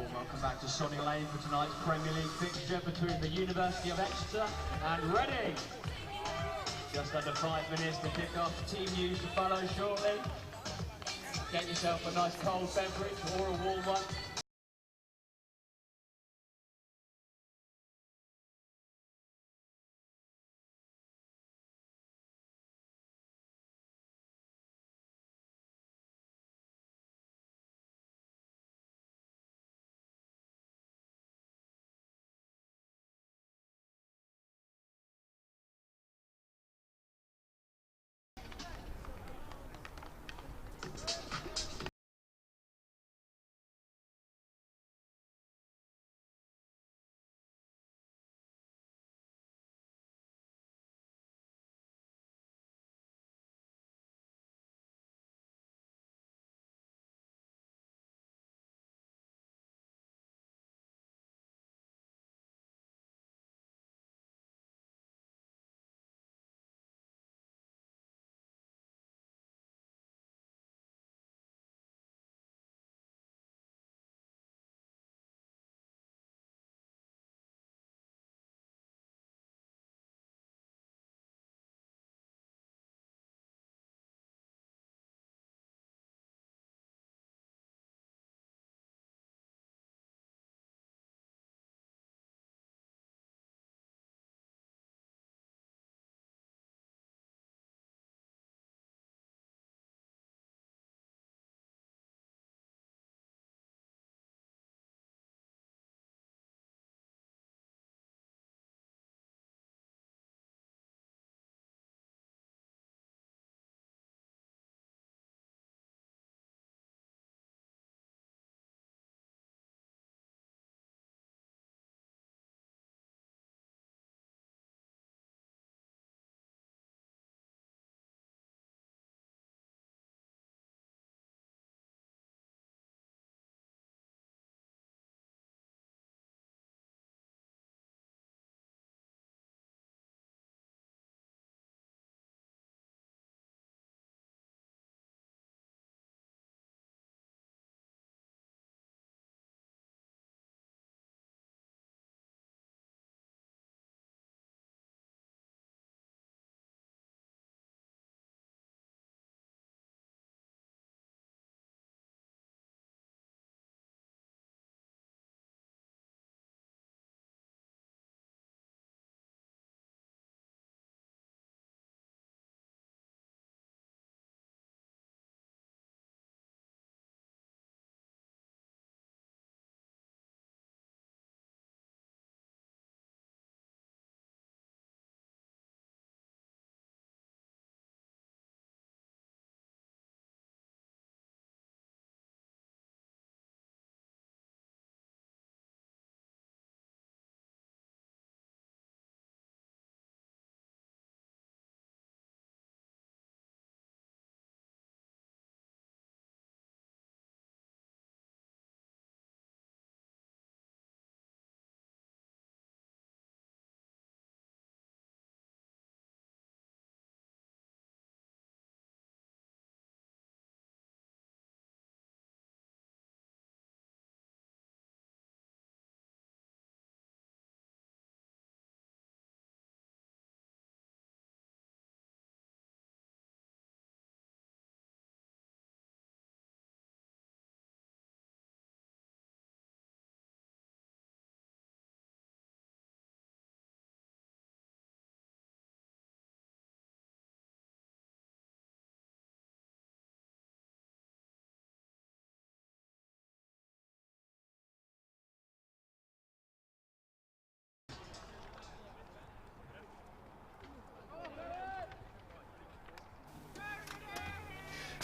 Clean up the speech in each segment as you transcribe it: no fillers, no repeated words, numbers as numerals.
Welcome back to Sonny Lane for tonight's Premier League fixture between the University of Exeter and Reading. Just under 5 minutes to kick off. Team news to follow shortly. Get yourself a nice cold beverage or a warm one.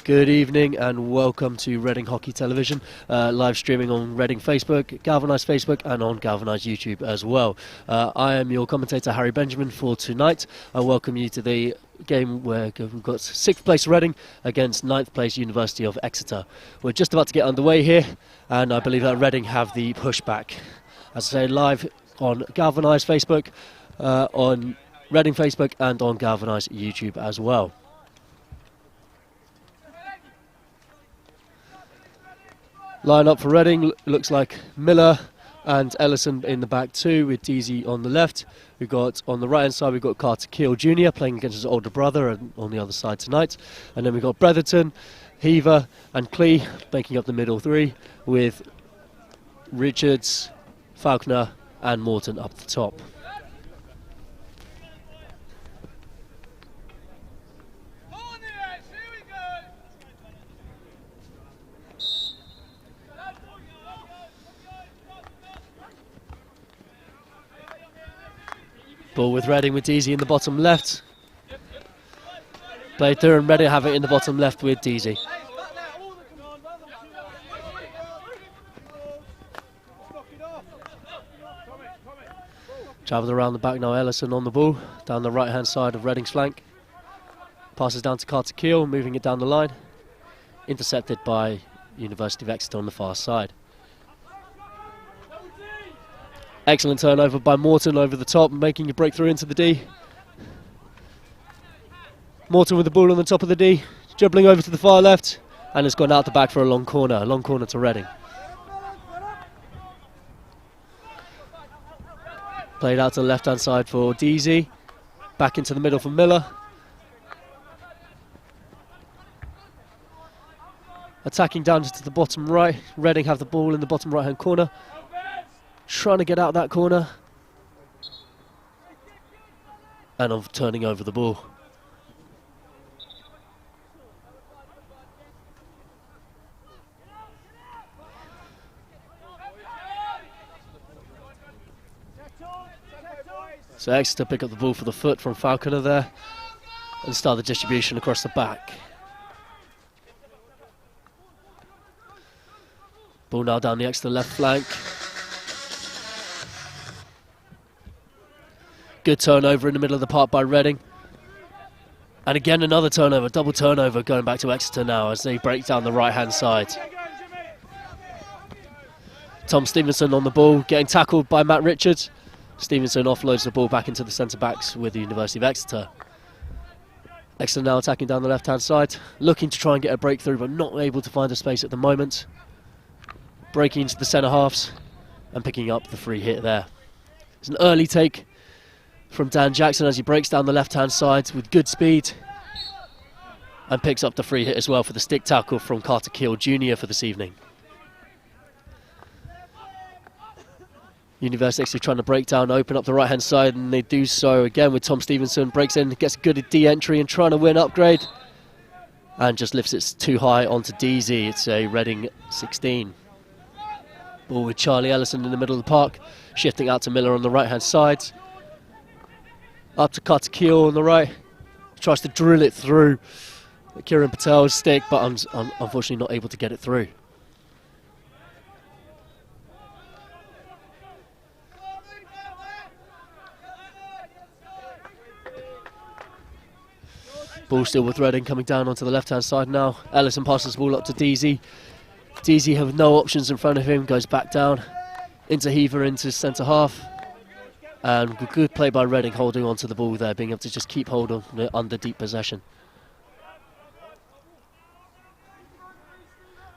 Good evening and welcome to Reading Hockey Television, live streaming on Reading Facebook, Galvanise Facebook and on Galvanise YouTube as well. I am your commentator Harry Benjamin for tonight. I welcome you to the game where we've got 6th place Reading against 9th place University of Exeter. We're just about to get underway here and I believe that Reading have the pushback. As I say, live on Galvanise Facebook, on Reading Facebook and on Galvanise YouTube as well. Line up for Reading looks like Miller and Ellison in the back two, with Deasy on the left. We've got on the right hand side, we've got Carter Keel Jr. playing against his older brother, and on the other side tonight. And then we've got Bretherton, Heaver and Clee making up the middle three, with Richards, Falconer and Morton up the top. Ball with Reading, with Deasy in the bottom left. Played through, and Reading have it in the bottom left with Deasy. Travelled around the back now, Ellison on the ball, down the right hand side of Reading's flank. Passes down to Carter Keel, moving it down the line. Intercepted by University of Exeter on the far side. Excellent turnover by Morton over the top, making a breakthrough into the D. Morton with the ball on the top of the D, dribbling over to the far left, and has gone out the back for a long corner to Reading. Played out to the left hand side for Deasy, back into the middle for Miller. Attacking down to the bottom right, Reading have the ball in the bottom right hand corner. Trying to get out that corner, and I'm turning over the ball. So Exeter pick up the ball for the foot from Falconer there and start the distribution across the back. Ball now down the Exeter left flank. Good turnover in the middle of the park by Reading. And again another turnover, double turnover going back to Exeter now as they break down the right hand side. Tom Stevenson on the ball, getting tackled by Matt Richards. Stevenson offloads the ball back into the centre backs with the University of Exeter. Exeter now attacking down the left hand side, looking to try and get a breakthrough but not able to find a space at the moment. Breaking into the centre halves and picking up the free hit there. It's an early take from Dan Jackson as he breaks down the left hand side with good speed and picks up the free hit as well for the stick tackle from Carter Keel Jr. for this evening. University actually trying to break down, open up the right hand side, and they do so again with Tom Stevenson. Breaks in, gets a good D entry and trying to win upgrade, and just lifts it too high onto Deasy. It's a Reading 16. Ball with Charlie Ellison in the middle of the park, shifting out to Miller on the right hand side. Up to Carter Keel on the right, tries to drill it through Kieran Patel's stick, but unfortunately not able to get it through. Ball still with Reading, coming down onto the left hand side now. Ellison passes the ball up to Deasy. Deasy have no options in front of him, goes back down into Heaver into centre half. And good play by Reading, holding on to the ball there, being able to just keep hold of it under deep possession.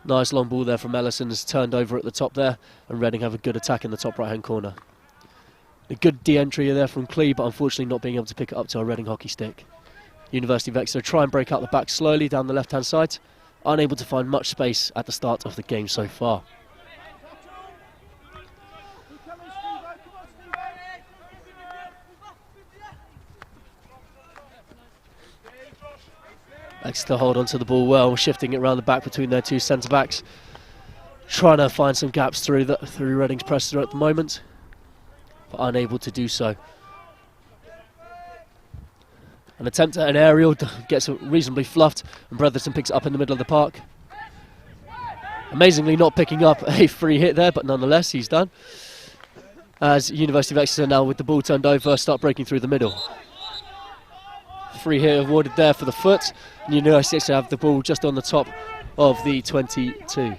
Nice long ball there from Ellison, has turned over at the top there, and Reading have a good attack in the top right hand corner. A good de-entry there from Clee, but unfortunately not being able to pick it up to a Reading hockey stick. University of Exeter try and break out the back slowly down the left hand side, unable to find much space at the start of the game so far. Exeter hold on to the ball well, shifting it around the back between their two centre backs, trying to find some gaps through Reading's press at the moment, but unable to do so. An attempt at an aerial gets reasonably fluffed, and Bretherton picks it up in the middle of the park. Amazingly not picking up a free hit there, but nonetheless he's done. As University of Exeter now with the ball turned over start breaking through the middle. Free hit awarded there for the foot, and University of Exeter have the ball just on the top of the 22.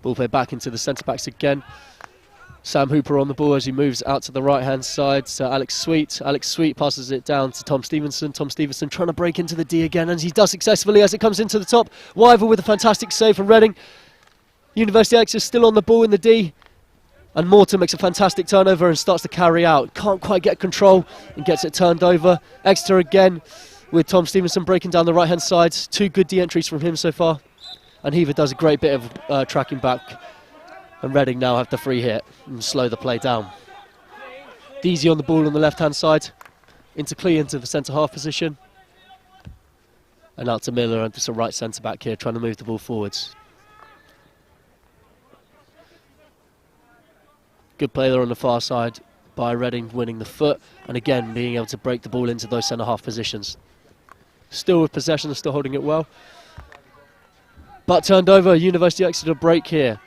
Ball played back into the centre backs again. Sam Hooper on the ball as he moves out to the right-hand side to Alex Sweet. Alex Sweet passes it down to Tom Stevenson. Tom Stevenson trying to break into the D again, and he does successfully as it comes into the top. Wyver with a fantastic save from Reading. University of Exeter still on the ball in the D, and Morton makes a fantastic turnover and starts to carry out. Can't quite get control and gets it turned over. Exeter again with Tom Stevenson breaking down the right-hand side. 2 good D entries from him so far. And Heaver does a great bit of tracking back. And Reading now have the free hit and slow the play down. Deasy on the ball on the left-hand side. Into Clee into the centre-half position. And out to Miller, and just a right centre-back here trying to move the ball forwards. Good play there on the far side by Reading, winning the foot. And again, being able to break the ball into those centre-half positions. Still with possession, still holding it well. But turned over, University of Exeter break here.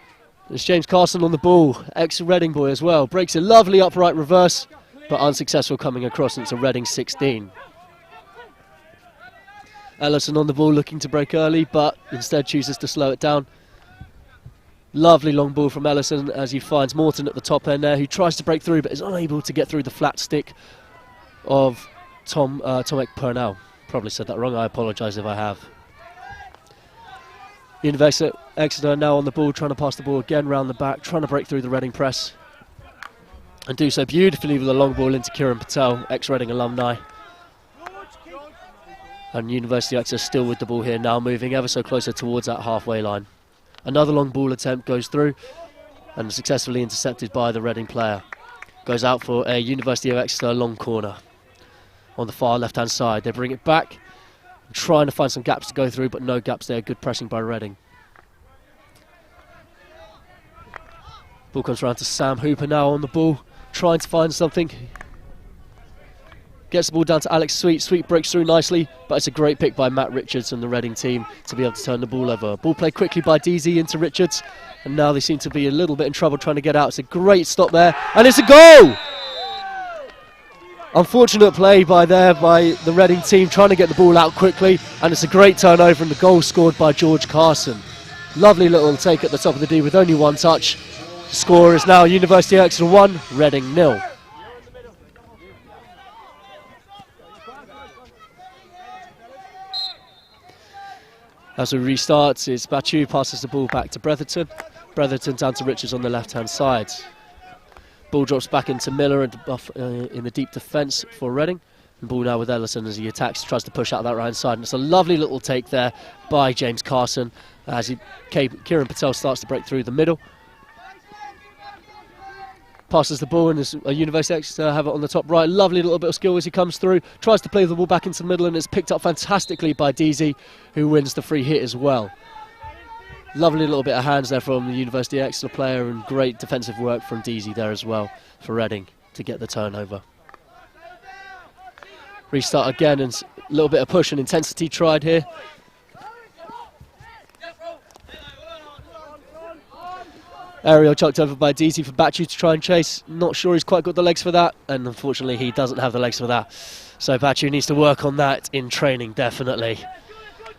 There's James Carson on the ball, ex-Reading boy as well. Breaks a lovely upright reverse, but unsuccessful coming across, and it's a Reading 16. Ellison on the ball looking to break early, but instead chooses to slow it down. Lovely long ball from Ellison as he finds Morton at the top end there, who tries to break through but is unable to get through the flat stick of Tomek Purnell. Probably said that wrong, I apologise if I have. University of Exeter now on the ball, trying to pass the ball again round the back, trying to break through the Reading press. And do so beautifully with a long ball into Kieran Patel, ex-Reading alumni. And University of Exeter still with the ball here now, moving ever so closer towards that halfway line. Another long ball attempt goes through and successfully intercepted by the Reading player. Goes out for a University of Exeter long corner on the far left-hand side. They bring it back, trying to find some gaps to go through, but no gaps there. Good pressing by Reading. Ball comes around to Sam Hooper now on the ball, trying to find something. Gets the ball down to Alex Sweet. Sweet breaks through nicely, but it's a great pick by Matt Richards and the Reading team to be able to turn the ball over. Ball played quickly by DZ into Richards, and now they seem to be a little bit in trouble trying to get out. It's a great stop there, and it's a goal! Unfortunate play by the Reading team trying to get the ball out quickly, and it's a great turnover, and the goal scored by George Carson. Lovely little take at the top of the D with only one touch. The score is now University of Exeter 1, Reading 0. As we restart, it's Batu passes the ball back to Bretherton. Bretherton down to Richards on the left-hand side. Ball drops back into Miller in the deep defence for Reading. And ball now with Ellison as he attacks, tries to push out that right-hand side. And it's a lovely little take there by James Carson as Kieran Patel starts to break through the middle. Passes the ball, and University of Exeter have it on the top right. Lovely little bit of skill as he comes through. Tries to play the ball back into the middle, and it's picked up fantastically by DZ, who wins the free hit as well. Lovely little bit of hands there from the University of Exeter player, and great defensive work from DZ there as well for Reading to get the turnover. Restart again, and a little bit of push and intensity tried here. Aerial chucked over by DZ for Batu to try and chase. Not sure he's quite got the legs for that, and unfortunately he doesn't have the legs for that. So Batu needs to work on that in training, definitely.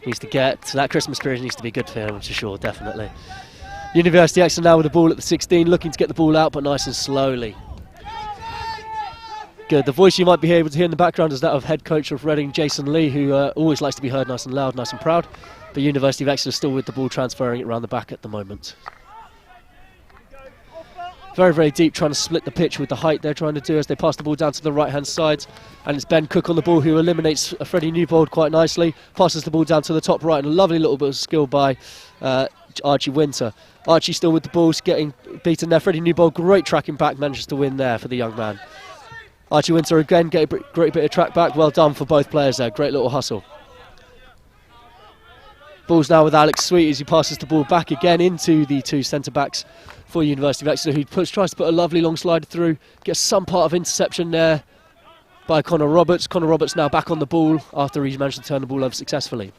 Needs to get to that Christmas period, needs to be good for him, for sure, definitely. University of Exeter now with the ball at the 16, looking to get the ball out, but nice and slowly. Good. The voice you might be able to hear in the background is that of head coach of Reading, Jason Lee, who always likes to be heard nice and loud, nice and proud. But University of Exeter still with the ball, transferring it around the back at the moment. Very, very deep, trying to split the pitch with the height they're trying to do as they pass the ball down to the right-hand side. And it's Ben Cook on the ball who eliminates Freddie Newbold quite nicely. Passes the ball down to the top right, and a lovely little bit of skill by Archie Winter. Archie still with the ball, getting beaten there. Freddie Newbold, great tracking back, manages to win there for the young man. Archie Winter again, get a great bit of track back. Well done for both players there, great little hustle. Ball's now with Alex Sweet as he passes the ball back again into the two centre-backs for University of Exeter, who tries to put a lovely long slider through, gets some part of interception there by Connor Roberts. Connor Roberts now back on the ball after he's managed to turn the ball over successfully.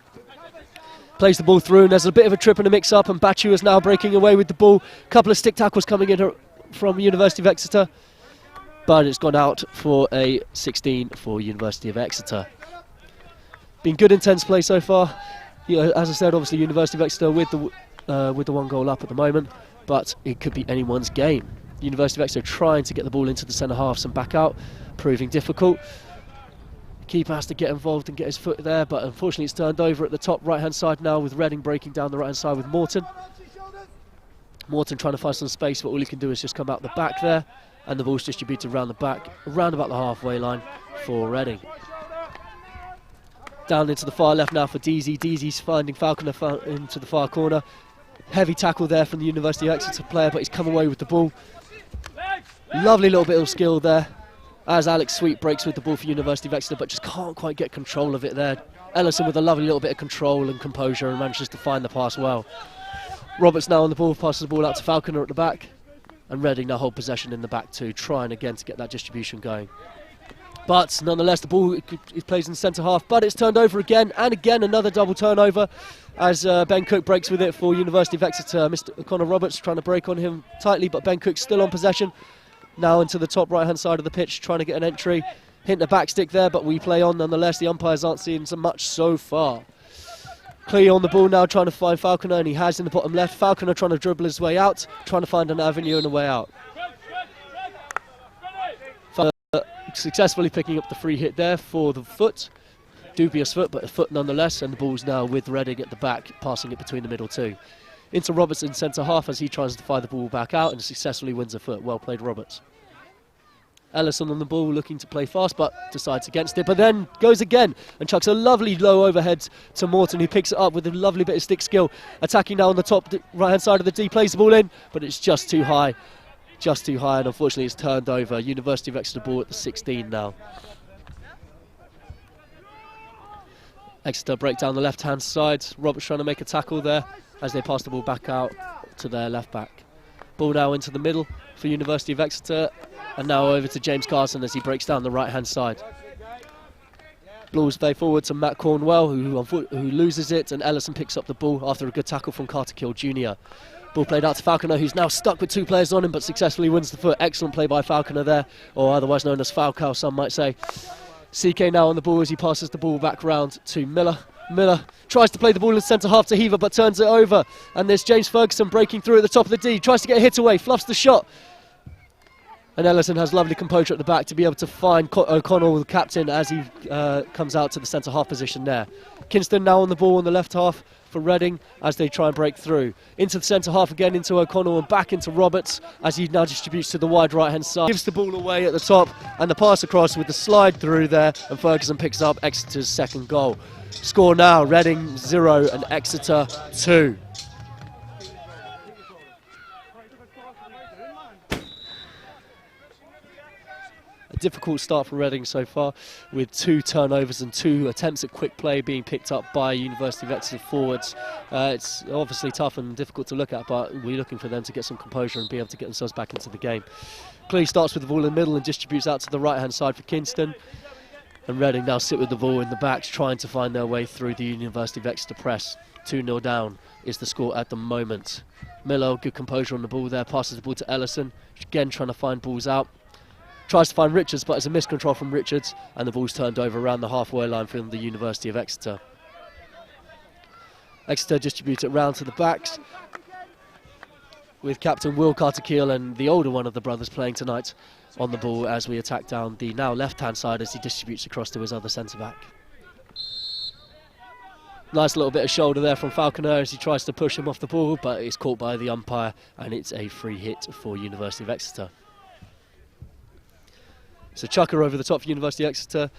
Plays the ball through, and there's a bit of a trip and a mix-up, and Batu is now breaking away with the ball. A couple of stick tackles coming in from University of Exeter, but it's gone out for a 16 for University of Exeter. Been good intense play so far. Yeah, as I said, obviously University of Exeter with the one goal up at the moment, but it could be anyone's game. University of Exeter trying to get the ball into the centre halves and back out, proving difficult. Keeper has to get involved and get his foot there, but unfortunately it's turned over at the top right-hand side now, with Reading breaking down the right-hand side with Morton. Morton trying to find some space, but all he can do is just come out the back there, and the ball's distributed around the back, around about the halfway line for Reading. Down into the far left now for Deasy. Deasy's finding Falconer into the far corner. Heavy tackle there from the University of Exeter player, but he's come away with the ball. Lovely little bit of skill there, as Alex Sweet breaks with the ball for University of Exeter, but just can't quite get control of it there. Ellison with a lovely little bit of control and composure and manages to find the pass well. Roberts now on the ball, passes the ball out to Falconer at the back, and Reading now hold possession in the back too, trying again to get that distribution going. But nonetheless, the ball is plays in the centre half, but it's turned over again, and again another double turnover as Ben Cook breaks with it for University of Exeter. Mr. Connor Roberts trying to break on him tightly, but Ben Cook's still on possession. Now into the top right-hand side of the pitch, trying to get an entry. Hint the back stick there, but we play on nonetheless. The umpires aren't seeing so much so far. Clee on the ball now, trying to find Falconer, and he has in the bottom left. Falconer trying to dribble his way out, trying to find an avenue and a way out. Successfully picking up the free hit there for the foot. Dubious foot, but a foot nonetheless, and the ball's now with Reading at the back, passing it between the middle two. Into Roberts in centre half as he tries to fire the ball back out and successfully wins a foot. Well played, Roberts. Ellison on the ball, looking to play fast, but decides against it, but then goes again and chucks a lovely low overhead to Morton, who picks it up with a lovely bit of stick skill. Attacking now on the top right-hand side of the D, plays the ball in, but it's just too high. Just too high, and unfortunately it's turned over. University of Exeter ball at the 16 now. Exeter break down the left-hand side. Roberts trying to make a tackle there as they pass the ball back out to their left back. Ball now into the middle for University of Exeter, and now over to James Carson as he breaks down the right-hand side. Ball's play forward to Matt Cornwell, who loses it, and Ellison picks up the ball after a good tackle from Carter Kill Jr. Ball played out to Falconer, who's now stuck with two players on him, but successfully wins the foot. Excellent play by Falconer there, or otherwise known as Falcao, some might say. CK now on the ball as he passes the ball back round to Miller. Miller tries to play the ball in centre half to Heaver, but turns it over. And there's James Ferguson breaking through at the top of the D. Tries to get a hit away, fluffs the shot. And Ellison has lovely composure at the back to be able to find O'Connell, the captain, as he comes out to the centre half position there. Kinston now on the ball on the left half for Reading as they try and break through. Into the centre half again, into O'Connell and back into Roberts as he now distributes to the wide right hand side. Gives the ball away at the top and the pass across with the slide through there, and Ferguson picks up Exeter's second goal. Score now, Reading 0 and Exeter 2. A difficult start for Reading so far, with 2 turnovers and 2 attempts at quick play being picked up by University of Exeter forwards. It's obviously tough and difficult to look at, but we're looking for them to get some composure and be able to get themselves back into the game. Clee starts with the ball in the middle and distributes out to the right hand side for Kingston. And Reading now sit with the ball in the backs, trying to find their way through the University of Exeter press. 2-0 down is the score at the moment. Miller, good composure on the ball there, passes the ball to Ellison, again trying to find balls out. Tries to find Richards, but it's a miscontrol from Richards, and the ball's turned over around the halfway line from the University of Exeter. Exeter distribute it round to the backs, with captain Will Carter-Keel and the older one of the brothers playing tonight on the ball as we attack down the now left-hand side as he distributes across to his other centre-back. Nice little bit of shoulder there from Falconer as he tries to push him off the ball, but it's caught by the umpire, and it's a free hit for University of Exeter. So chucker over the top for University of Exeter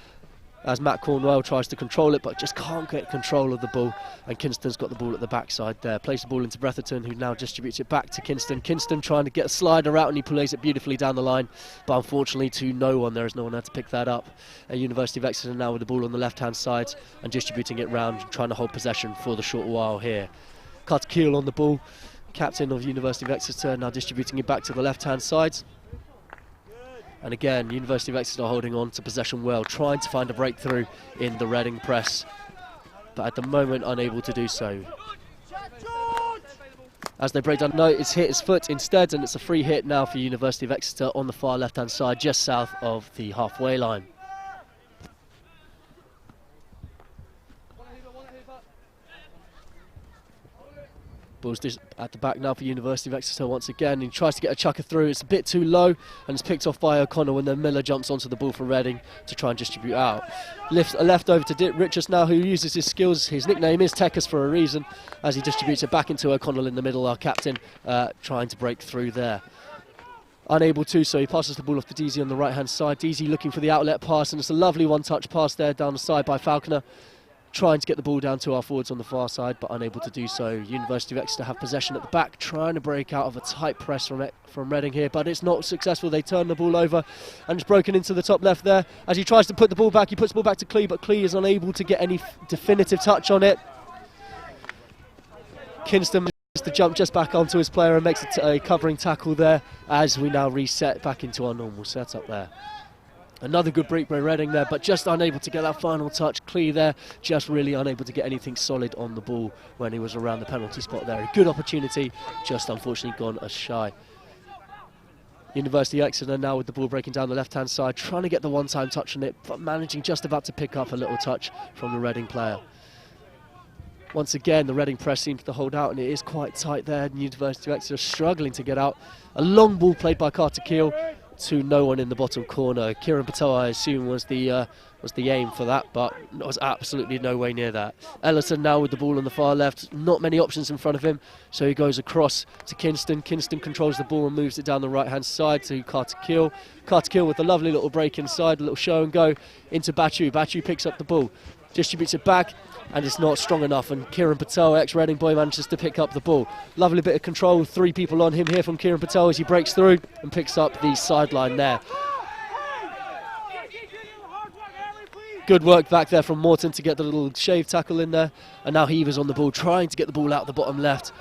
as Matt Cornwell tries to control it, but just can't get control of the ball, and Kinston's got the ball at the backside there. Plays the ball into Bretherton, who now distributes it back to Kinston. Kinston trying to get a slider out, and he plays it beautifully down the line, but unfortunately to no one. There is no one there to pick that up. University of Exeter now with the ball on the left hand side and distributing it round, trying to hold possession for the short while here. Carter Keel on the ball, captain of University of Exeter, now distributing it back to the left hand side. And again, University of Exeter holding on to possession well, trying to find a breakthrough in the Reading press, but at the moment unable to do so. As they break down, no, it's hit his foot instead, and it's a free hit now for University of Exeter on the far left-hand side, just south of the halfway line. Ball's at the back now for University of Exeter once again. He tries to get a chucker through. It's a bit too low, and it's picked off by O'Connell, and then Miller jumps onto the ball for Reading to try and distribute out. Left over to Richards now, who uses his skills. His nickname is Tekkas for a reason, as he distributes it back into O'Connell in the middle, our captain, trying to break through there. Unable to, so he passes the ball off to Deasy on the right-hand side. Deasy looking for the outlet pass, and it's a lovely one-touch pass there down the side by Falconer, trying to get the ball down to our forwards on the far side, but unable to do so. University of Exeter have possession at the back, trying to break out of a tight press from Reading here, but it's not successful. They turn the ball over, and it's broken into the top left there. As he tries to put the ball back, he puts the ball back to Clee, but Clee is unable to get any definitive touch on it. Kinston manages to jump just back onto his player and makes a covering tackle there, as we now reset back into our normal setup there. Another good break by Reading there, but just unable to get that final touch. Clee there, just really unable to get anything solid on the ball when he was around the penalty spot there. A good opportunity, just unfortunately gone as shy. University of Exeter now with the ball breaking down the left-hand side, trying to get the one-time touch on it, but managing just about to pick up a little touch from the Reading player. Once again, the Reading press seems to hold out, and it is quite tight there. And University of Exeter struggling to get out. A long ball played by Carter Keel to no one in the bottom corner. Kieran Patel, I assume, was the aim for that, but was absolutely no way near that. Ellison now with the ball on the far left, not many options in front of him, so he goes across to Kinston. Kinston controls the ball and moves it down the right hand side to Carter Keel. Carter Keel with a lovely little break inside, a little show and go into Batu. Batu picks up the ball, distributes it back, and it's not strong enough, and Kieran Patel, ex-Reading boy, manages to pick up the ball. Lovely bit of control, 3 people on him here from Kieran Patel as he breaks through and picks up the sideline there. Good work back there from Morton to get the little shave tackle in there, and now Heaver's on the ball, trying to get the ball out the bottom left.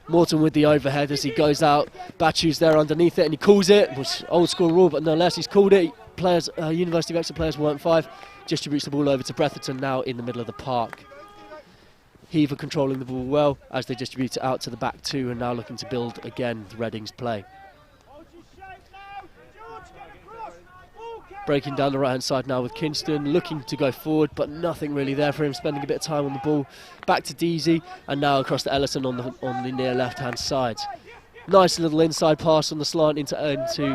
Morton with the overhead as he goes out. Batu's there underneath it, and he calls it. It was old school rule, but nonetheless he's called it. Players, University of Exeter players weren't 5. Distributes the ball over to Bretherton now in the middle of the park. Heaver controlling the ball well as they distribute it out to the back 2, and now looking to build again Reading's play. Breaking down the right hand side now with Kinston, looking to go forward, but nothing really there for him, spending a bit of time on the ball. Back to Deasy, and now across to Ellison on the near left hand side. Nice little inside pass on the slant into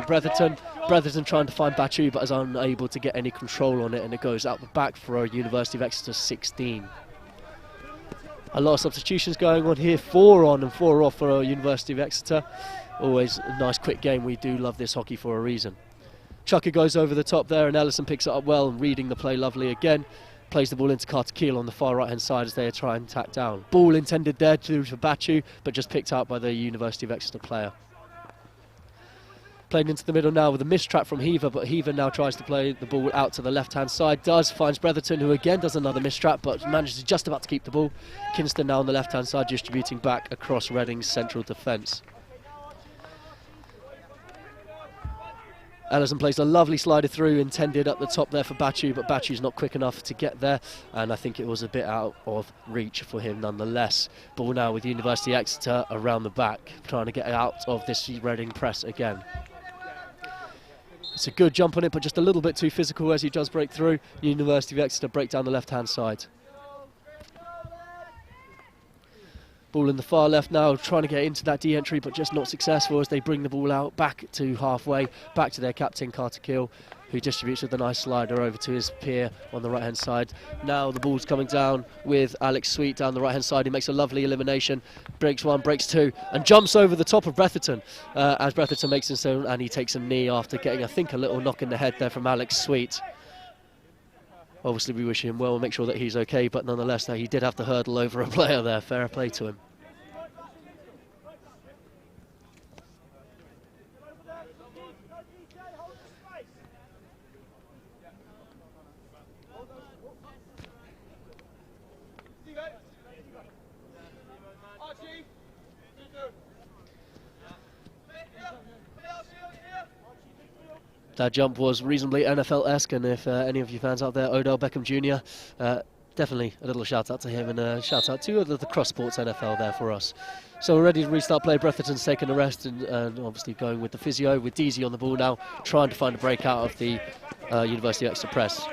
Bretherton. Bretherton trying to find Batu, but is unable to get any control on it, and it goes out the back for a University of Exeter 16. A lot of substitutions going on here, 4 on and 4 off for a University of Exeter. Always a nice quick game. We do love this hockey for a reason. Chucker goes over the top there, and Ellison picks it up well, and reading the play lovely again. Plays the ball into Carter Keel on the far right hand side as they try and tack down. Ball intended there for Batu, but just picked out by the University of Exeter player. Played into the middle now with a mistrap from Heaver, but Heaver now tries to play the ball out to the left hand side. Finds Bretherton, who again does another mistrap, but manages just about to keep the ball. Kinston now on the left hand side, distributing back across Reading's central defence. Ellison plays a lovely slider through, intended up the top there for Batu, but Batu's not quick enough to get there, and I think it was a bit out of reach for him nonetheless. Ball now with University of Exeter around the back, trying to get out of this Reading press again. It's a good jump on it, but just a little bit too physical as he does break through. University of Exeter break down the left-hand side. Ball in the far left now, trying to get into that D-entry, but just not successful as they bring the ball out back to halfway, back to their captain, Carter Keel, who distributes with a nice slider over to his peer on the right-hand side. Now the ball's coming down with Alex Sweet down the right-hand side. He makes a lovely elimination, breaks 1, breaks 2, and jumps over the top of Bretherton as Bretherton makes his own, and he takes a knee after getting, I think, a little knock in the head there from Alex Sweet. Obviously we wish him well and make sure that he's okay, but nonetheless he did have to hurdle over a player there. Fair play to him. That jump was reasonably NFL-esque, and if any of you fans out there, Odell Beckham Jr., definitely a little shout out to him, and a shout out to the Cross Sports NFL there for us. So we're ready to restart play. Bretherton's taking a rest, and obviously going with the physio, with Deasy on the ball now, trying to find a break out of the University of Exeter press.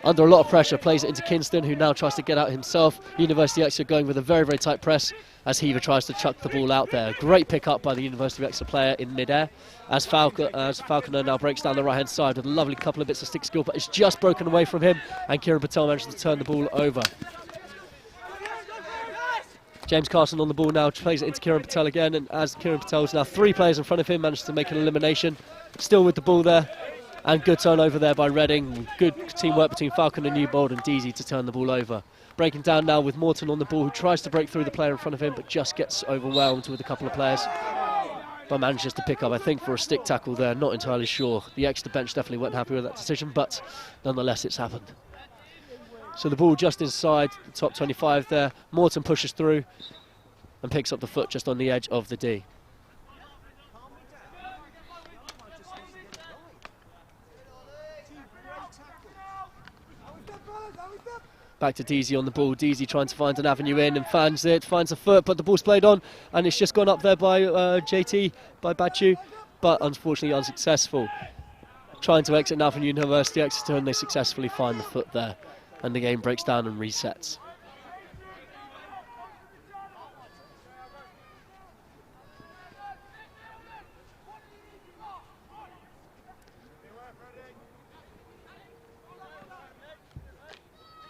Under a lot of pressure, plays it into Kingston, who now tries to get out himself. University of Exeter going with a very, very tight press as Heaver tries to chuck the ball out there. Great pick up by the University of Exeter player in mid-air as Falconer now breaks down the right-hand side with a lovely couple of bits of stick skill, but it's just broken away from him, and Kieran Patel manages to turn the ball over. James Carson on the ball now, plays it into Kieran Patel again, and as Kieran Patel's now 3 players in front of him, manages to make an elimination. Still with the ball there. And good turnover there by Reading. Good teamwork between Falcon and Newbold and Deasy to turn the ball over. Breaking down now with Morton on the ball, who tries to break through the player in front of him, but just gets overwhelmed with a couple of players. But manages to pick up, I think, for a stick tackle there. Not entirely sure. The Exeter bench definitely weren't happy with that decision, but nonetheless, it's happened. So the ball just inside the top 25 there. Morton pushes through and picks up the foot just on the edge of the D. Back to Deasy on the ball. Deasy trying to find an avenue in and finds it, finds a foot, but the ball's played on and it's just gone up there by JT, by Bachu, but unfortunately unsuccessful. Trying to exit now from University of Exeter, and they successfully find the foot there, and the game breaks down and resets.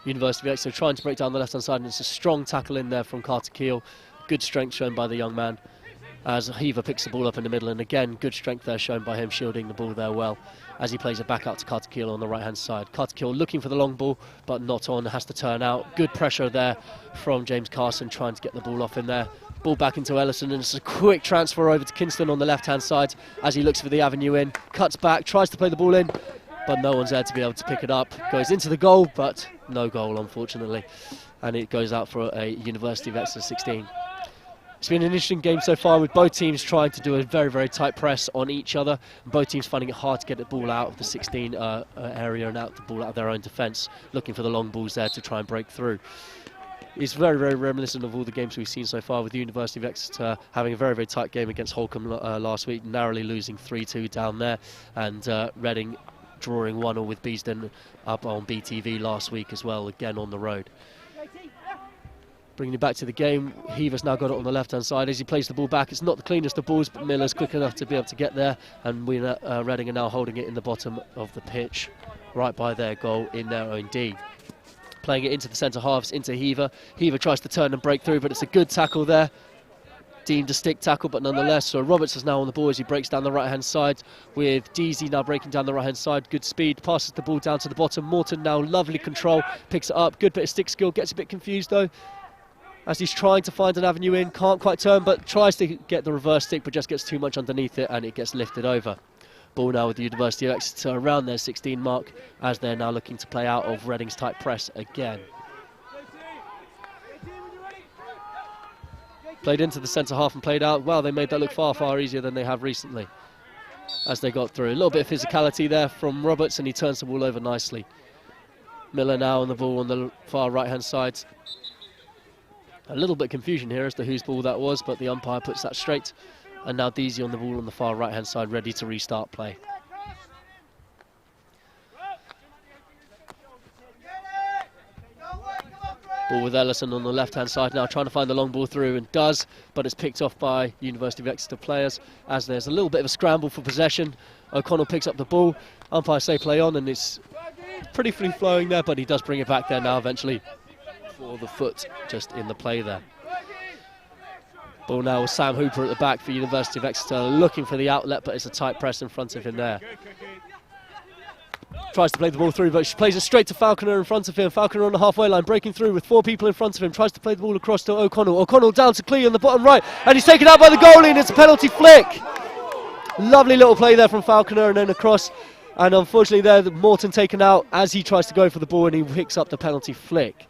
University of Exeter trying to break down the left-hand side, and it's a strong tackle in there from Carter Keel. Good strength shown by the young man as Heaver picks the ball up in the middle, and again good strength there shown by him, shielding the ball there well as he plays it back out to Carter Keel on the right-hand side. Carter Keel looking for the long ball, but not on, has to turn out. Good pressure there from James Carson trying to get the ball off in there. Ball back into Ellison, and it's a quick transfer over to Kingston on the left-hand side as he looks for the avenue in. Cuts back, tries to play the ball in, but no one's there to be able to pick it up. Goes into the goal, but no goal, unfortunately. And it goes out for a University of Exeter 16. It's been an interesting game so far, with both teams trying to do a very, very tight press on each other. Both teams finding it hard to get the ball out of the 16 area and out the ball out of their own defence, looking for the long balls there to try and break through. It's very, very reminiscent of all the games we've seen so far, with the University of Exeter having a very, very tight game against Holcombe last week, narrowly losing 3-2 down there, and Reading drawing 1-1 with Beeston up on BTV last week as well, again on the road. Bringing it back to the game, Heaver's now got it on the left-hand side as he plays the ball back. It's not the cleanest of balls, but Miller's quick enough to be able to get there, and Reading are now holding it in the bottom of the pitch, right by their goal in their own D. Playing it into the centre halves, into Heaver. Heaver tries to turn and break through, but it's a good tackle there. Deemed a stick tackle, but nonetheless. So Roberts is now on the ball as he breaks down the right-hand side, with Deasy now breaking down the right-hand side. Good speed, passes the ball down to the bottom. Morton now, lovely control, picks it up. Good bit of stick skill, gets a bit confused though, as he's trying to find an avenue in. Can't quite turn, but tries to get the reverse stick, but just gets too much underneath it, and it gets lifted over. Ball now with the University of Exeter around their 16 mark, as they're now looking to play out of Reading's tight press again. Played into the centre half and played out. Wow, they made that look far, far easier than they have recently as they got through. A little bit of physicality there from Roberts, and he turns the ball over nicely. Miller now on the ball on the far right-hand side. A little bit of confusion here as to whose ball that was, but the umpire puts that straight. And now Deasy on the ball on the far right-hand side, ready to restart play. Ball with Ellison on the left-hand side now, trying to find the long ball through, and does, but it's picked off by University of Exeter players as there's a little bit of a scramble for possession. O'Connell picks up the ball. Umpires say play on, and it's pretty free-flowing there, but he does bring it back there now eventually for the foot just in the play there. Ball now with Sam Hooper at the back for University of Exeter, looking for the outlet, but it's a tight press in front of him there. Tries to play the ball through, but she plays it straight to Falconer in front of him. Falconer on the halfway line, breaking through with 4 people in front of him. Tries to play the ball across to O'Connell. O'Connell down to Clee on the bottom right, and he's taken out by the goalie, and it's a penalty flick. Lovely little play there from Falconer, and then across. And unfortunately there, Morton taken out as he tries to go for the ball, and he picks up the penalty flick.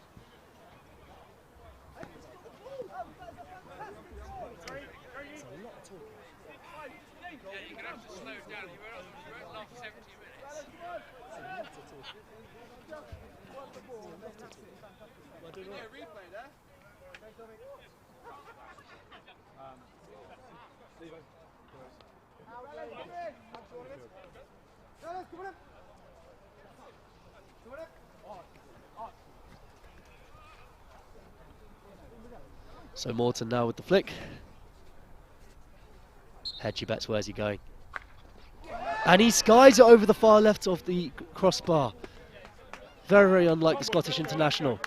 So Morton now with the flick. Hedgie bets, where's he going? And he skies it over the far left of the crossbar. Very, very unlike the Scottish international.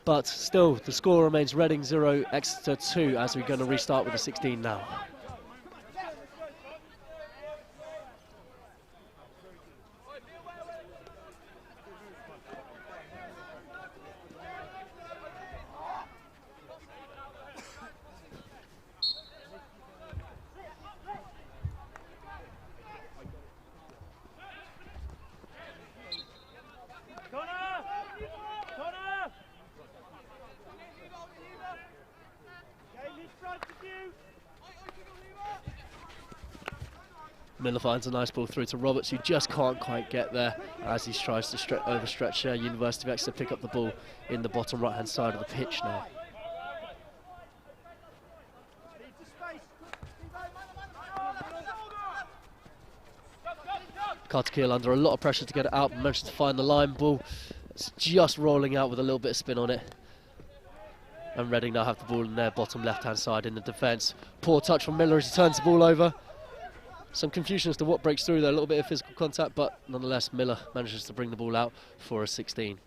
But still, the score remains Reading 0, Exeter 2, as we're going to restart with the 16 now. Miller finds a nice ball through to Roberts, who just can't quite get there as he tries to overstretch. University of Exeter pick up the ball in the bottom right-hand side of the pitch now. Carter Keel under a lot of pressure to get it out, but manages to find the line ball. It's just rolling out with a little bit of spin on it. And Reading now have the ball in their bottom left-hand side in the defence. Poor touch from Miller as he turns the ball over. Some confusion as to what breaks through there, a little bit of physical contact, but nonetheless Miller manages to bring the ball out for a 16.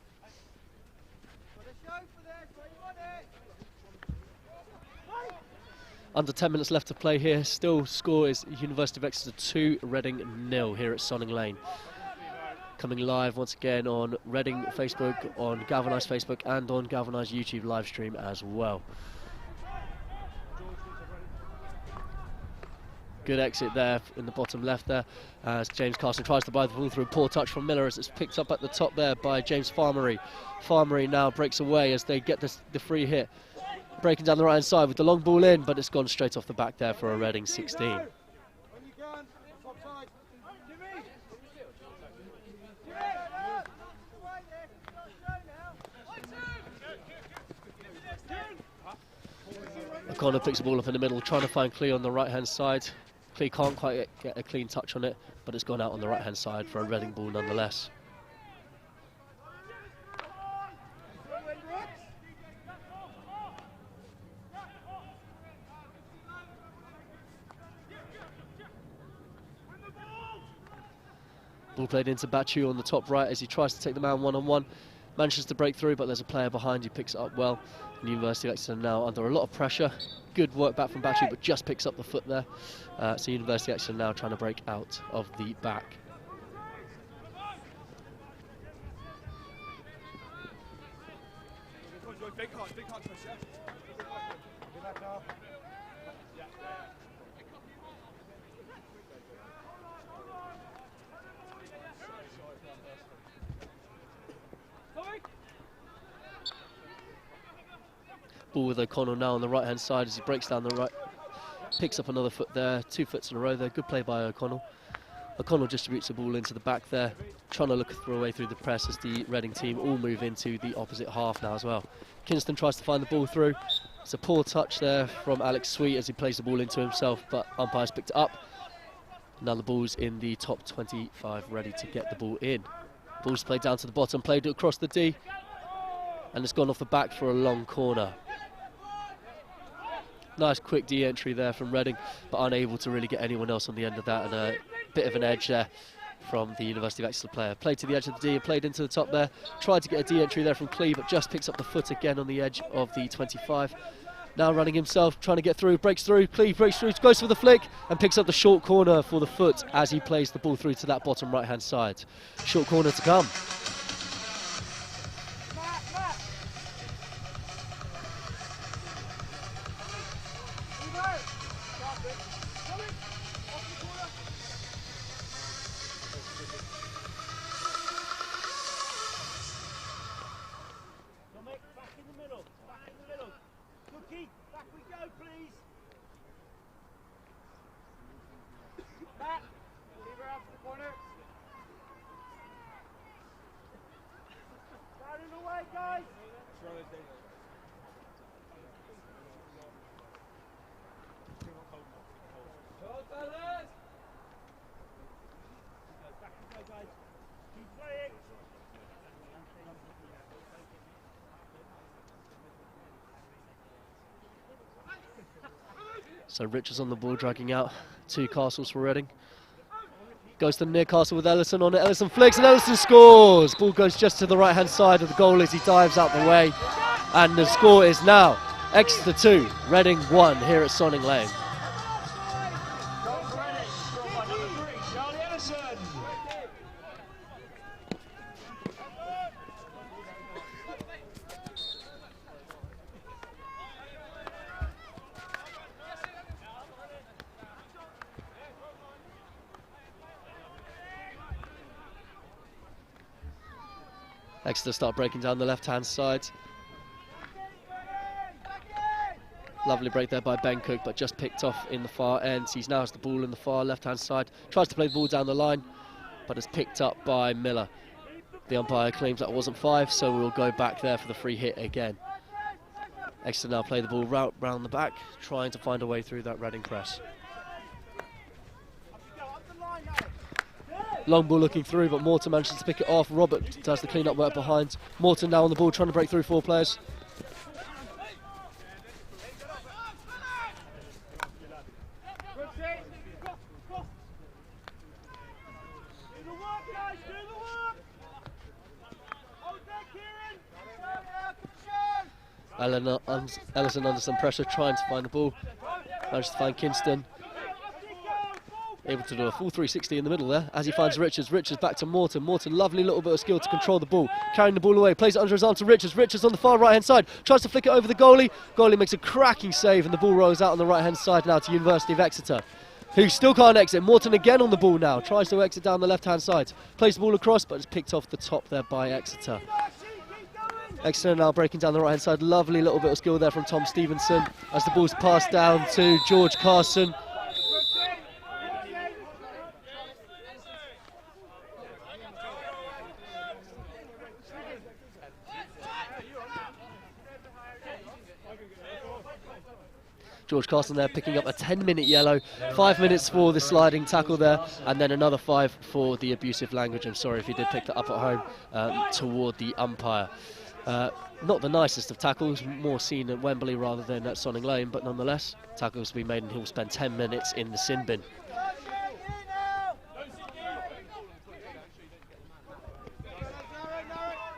Under 10 minutes left to play here. Still score is University of Exeter 2, Reading 0 here at Sonning Lane. Coming live once again on Reading Facebook, on Galvanised Facebook and on Galvanised YouTube live stream as well. Good exit there in the bottom left there as James Carson tries to buy the ball through. Poor touch from Miller as it's picked up at the top there by James Farmery. Farmery now breaks away as they get the free hit. Breaking down the right hand side with the long ball in, but it's gone straight off the back there for a Reading 16. O'Connor picks the ball up in the middle, trying to find Clee on the right hand side. Clee can't quite get a clean touch on it, but it's gone out on the right hand side for a Reading ball nonetheless. Ball played into Bachu on the top right as he tries to take the man one-on-one. Manages to break through, but there's a player behind who picks it up well. And University of Exeter now under a lot of pressure. Good work back from Bachu, but just picks up the foot there. So University of Exeter now trying to break out of the back. Ball with O'Connell now on the right hand side as he breaks down the right, picks up another foot there, 2 foots in a row there. Good play by O'Connell. O'Connell distributes the ball into the back there, trying to look through a way through the press as the Reading team all move into the opposite half now as well. Kinston tries to find the ball through. It's a poor touch there from Alex Sweet as he plays the ball into himself, but umpires picked it up. Now the ball's in the top 25, ready to get the ball in. Ball's played down to the bottom, played it across the D, and it's gone off the back for a long corner. Nice quick D entry there from Reading, but unable to really get anyone else on the end of that, and a bit of an edge there from the University of Exeter player. Played to the edge of the D and played into the top there. Tried to get a D entry there from Clee, but just picks up the foot again on the edge of the 25. Now running himself, trying to get through, breaks through, Clee breaks through, goes for the flick and picks up the short corner for the foot as he plays the ball through to that bottom right hand side. Short corner to come. So Richards on the ball, dragging out 2 Castles for Reading. Goes to the near castle with Ellison on it. Ellison flicks and Ellison scores. Ball goes just to the right hand side of the goal as he dives out the way. And the score is now Exeter 2, Reading 1 here at Sonning Lane. Exeter start breaking down the left-hand side. Lovely break there by Ben Cook, but just picked off in the far end. He now has the ball in the far left-hand side. Tries to play the ball down the line, but is picked up by Miller. The umpire claims that wasn't 5, so we'll go back there for the free hit again. Exeter now play the ball round the back, trying to find a way through that Reading press. Long ball looking through, but Morton manages to pick it off. Robert does the clean-up work behind. Morton now on the ball, trying to break through 4 players. Ellison under some pressure, trying to find the ball. Managed to find Kinston. Able to do a full 360 in the middle there as he finds Richards. Richards back to Morton. Morton, lovely little bit of skill to control the ball. Carrying the ball away, plays it under his arm to Richards. Richards on the far right-hand side, tries to flick it over the goalie. Goalie makes a cracking save and the ball rolls out on the right-hand side now to University of Exeter, who still can't exit. Morton again on the ball now, tries to exit down the left-hand side. Plays the ball across, but it's picked off the top there by Exeter. Exeter now breaking down the right-hand side. Lovely little bit of skill there from Tom Stevenson as the ball's passed down to George Carson. George Carson there picking up a 10-minute yellow, 5 minutes for the sliding tackle there, and then another 5 for the abusive language. I'm sorry if he did pick that up at home toward the umpire. Not the nicest of tackles, more seen at Wembley rather than at Sonning Lane, but nonetheless, tackles will be made and he'll spend 10 minutes in the sin bin.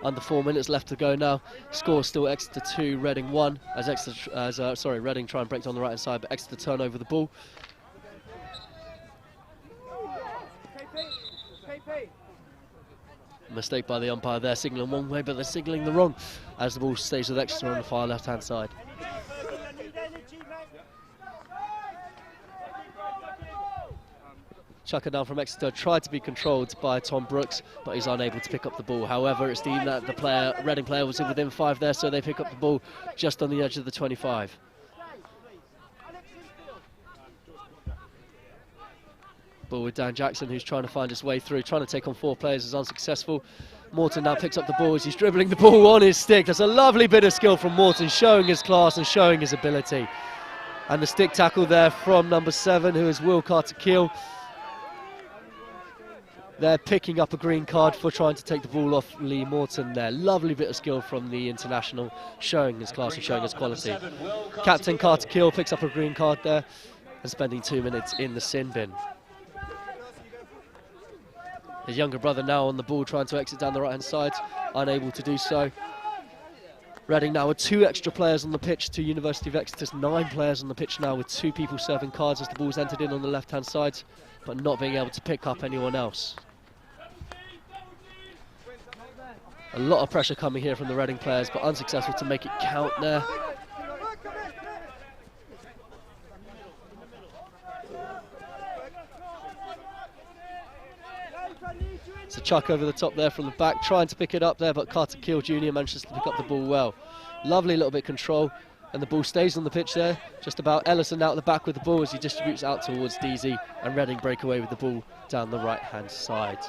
Under 4 minutes left to go now. Score still Exeter 2, Reading 1. Reading try and break down the right hand side, but Exeter turn over the ball. Mistake by the umpire there, signalling one way, but they're signalling the wrong as the ball stays with Exeter on the far left hand side. Chucker down from Exeter, tried to be controlled by Tom Brooks, but he's unable to pick up the ball. However, it's deemed that the Reading player was within 5 there, so they pick up the ball just on the edge of the 25. Ball with Dan Jackson, who's trying to find his way through, trying to take on 4 players, is unsuccessful. Morton now picks up the ball as he's dribbling the ball on his stick. That's a lovely bit of skill from Morton, showing his class and showing his ability. And the stick tackle there from number 7, who is Will Carter-Keel. They're picking up a green card for trying to take the ball off Lee Morton there. Lovely bit of skill from the international, showing his class and showing his quality. Captain Carter-Keel picks up a green card there and spending 2 minutes in the sin bin. His younger brother now on the ball, trying to exit down the right-hand side, unable to do so. Reading now with 2 extra players on the pitch to University of Exeter's 9 players on the pitch now, with 2 people serving cards as the ball's entered in on the left-hand side, but not being able to pick up anyone else. A lot of pressure coming here from the Reading players, but unsuccessful to make it count there. It's a chuck over the top there from the back, trying to pick it up there, but Carter-Keel Jr. manages to pick up the ball well. Lovely little bit of control, and the ball stays on the pitch there. Just about Ellison out the back with the ball as he distributes out towards DZ, and Reading break away with the ball down the right-hand side.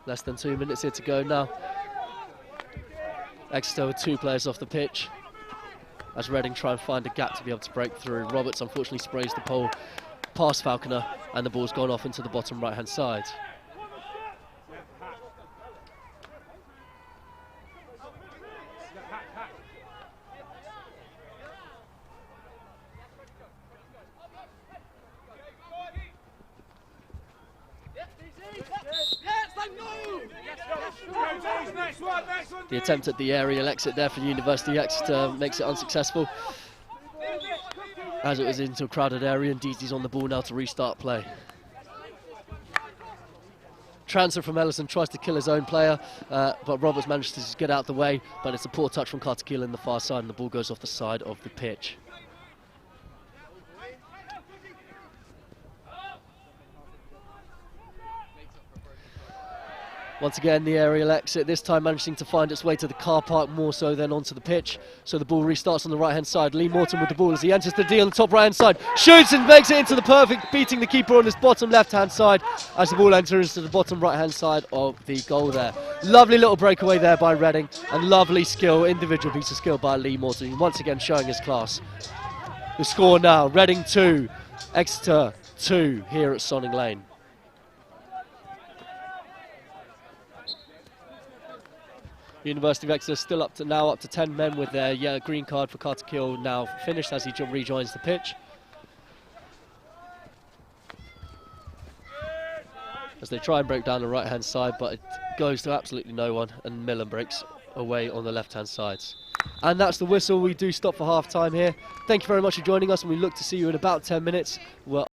Less than 2 minutes here to go now. Exeter with 2 players off the pitch as Reading try and find a gap to be able to break through. Roberts unfortunately sprays the pole past Falconer, and the ball's gone off into the bottom right-hand side. The attempt at the aerial exit there for University of Exeter makes it unsuccessful, as it was into a crowded area, and DT's on the ball now to restart play. Transfer from Ellison, tries to kill his own player, but Roberts manages to just get out the way, but it's a poor touch from Carter Keelan in the far side, and the ball goes off the side of the pitch. Once again, the aerial exit, this time managing to find its way to the car park more so than onto the pitch. So the ball restarts on the right-hand side. Lee Morton with the ball as he enters the D on the top right-hand side. Shoots and makes it into the perfect, beating the keeper on his bottom left-hand side as the ball enters to the bottom right-hand side of the goal there. Lovely little breakaway there by Reading, and lovely skill, individual piece of skill by Lee Morton, once again showing his class. The score now, Reading 2, Exeter 2 here at Sonning Lane. University of Exeter still up to 10 men with their green card for Carter Keelan now finished as he rejoins the pitch. As they try and break down the right hand side, but it goes to absolutely no one, and Millen breaks away on the left hand sides. And that's the whistle. We do stop for half time here. Thank you very much for joining us, and we look to see you in about 10 minutes. Well,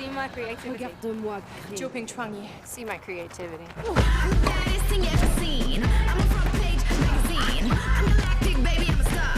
See my creativity. Regarde-moi, Joping Chwangi. See my creativity. Baddest thing you ever seen. I'm a front page magazine. I'm galactic, baby, I'm a star.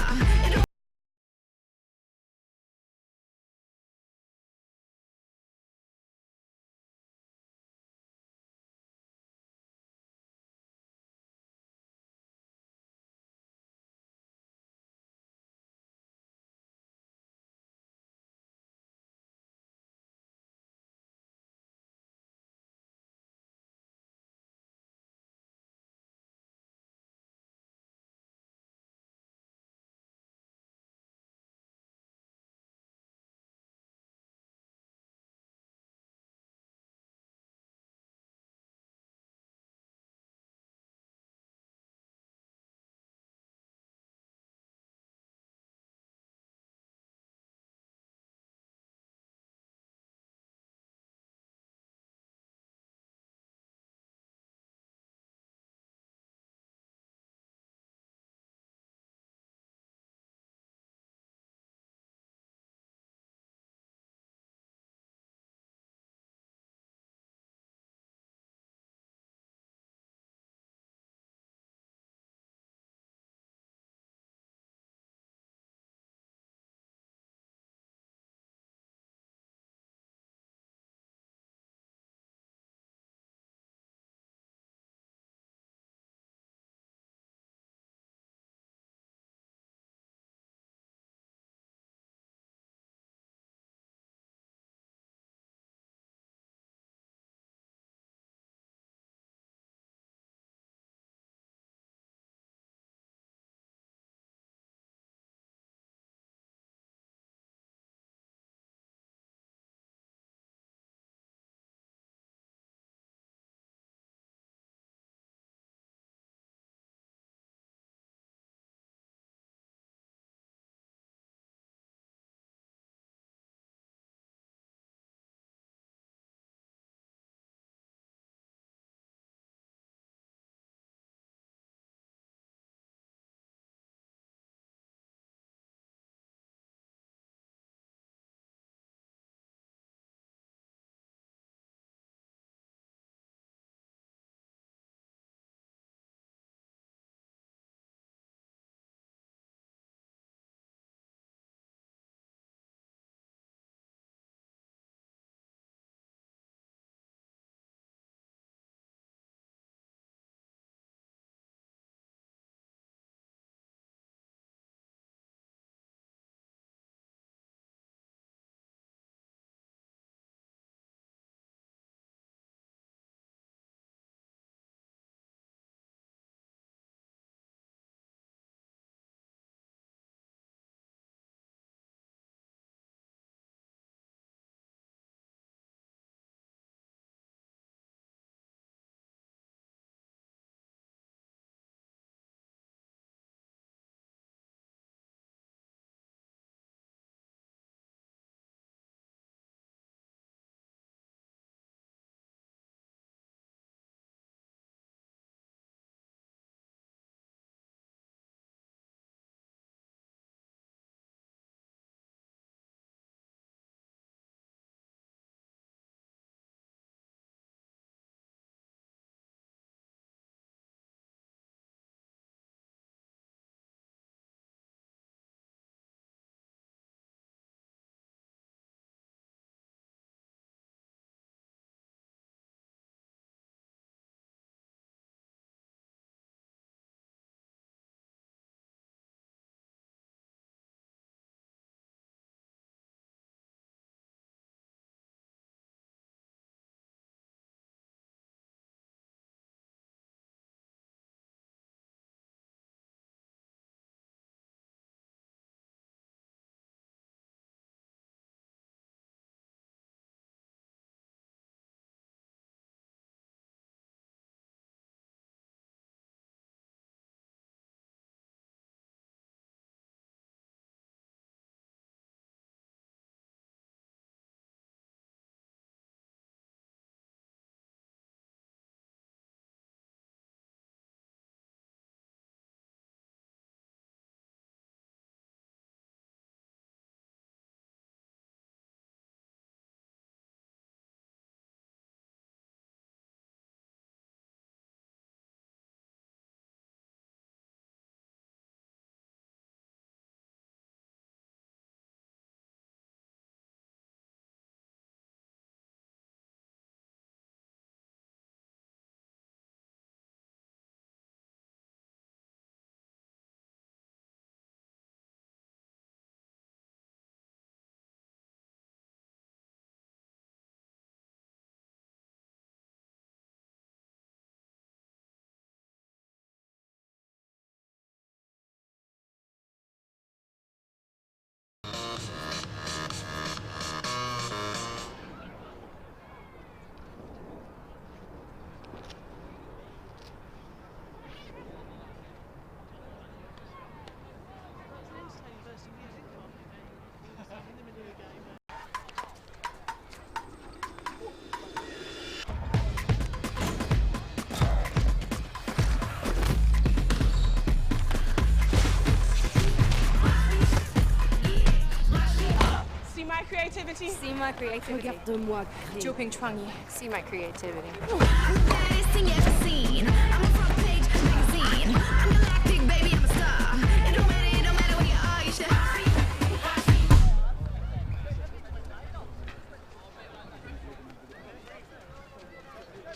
creativity. See my creativity. Regarde-moi. Dropping Chwangi. See my creativity. Baddest thing you ever seen. I'm a front page magazine. I'm galactic, baby, I'm a star. It don't matter where you are, you should hurry.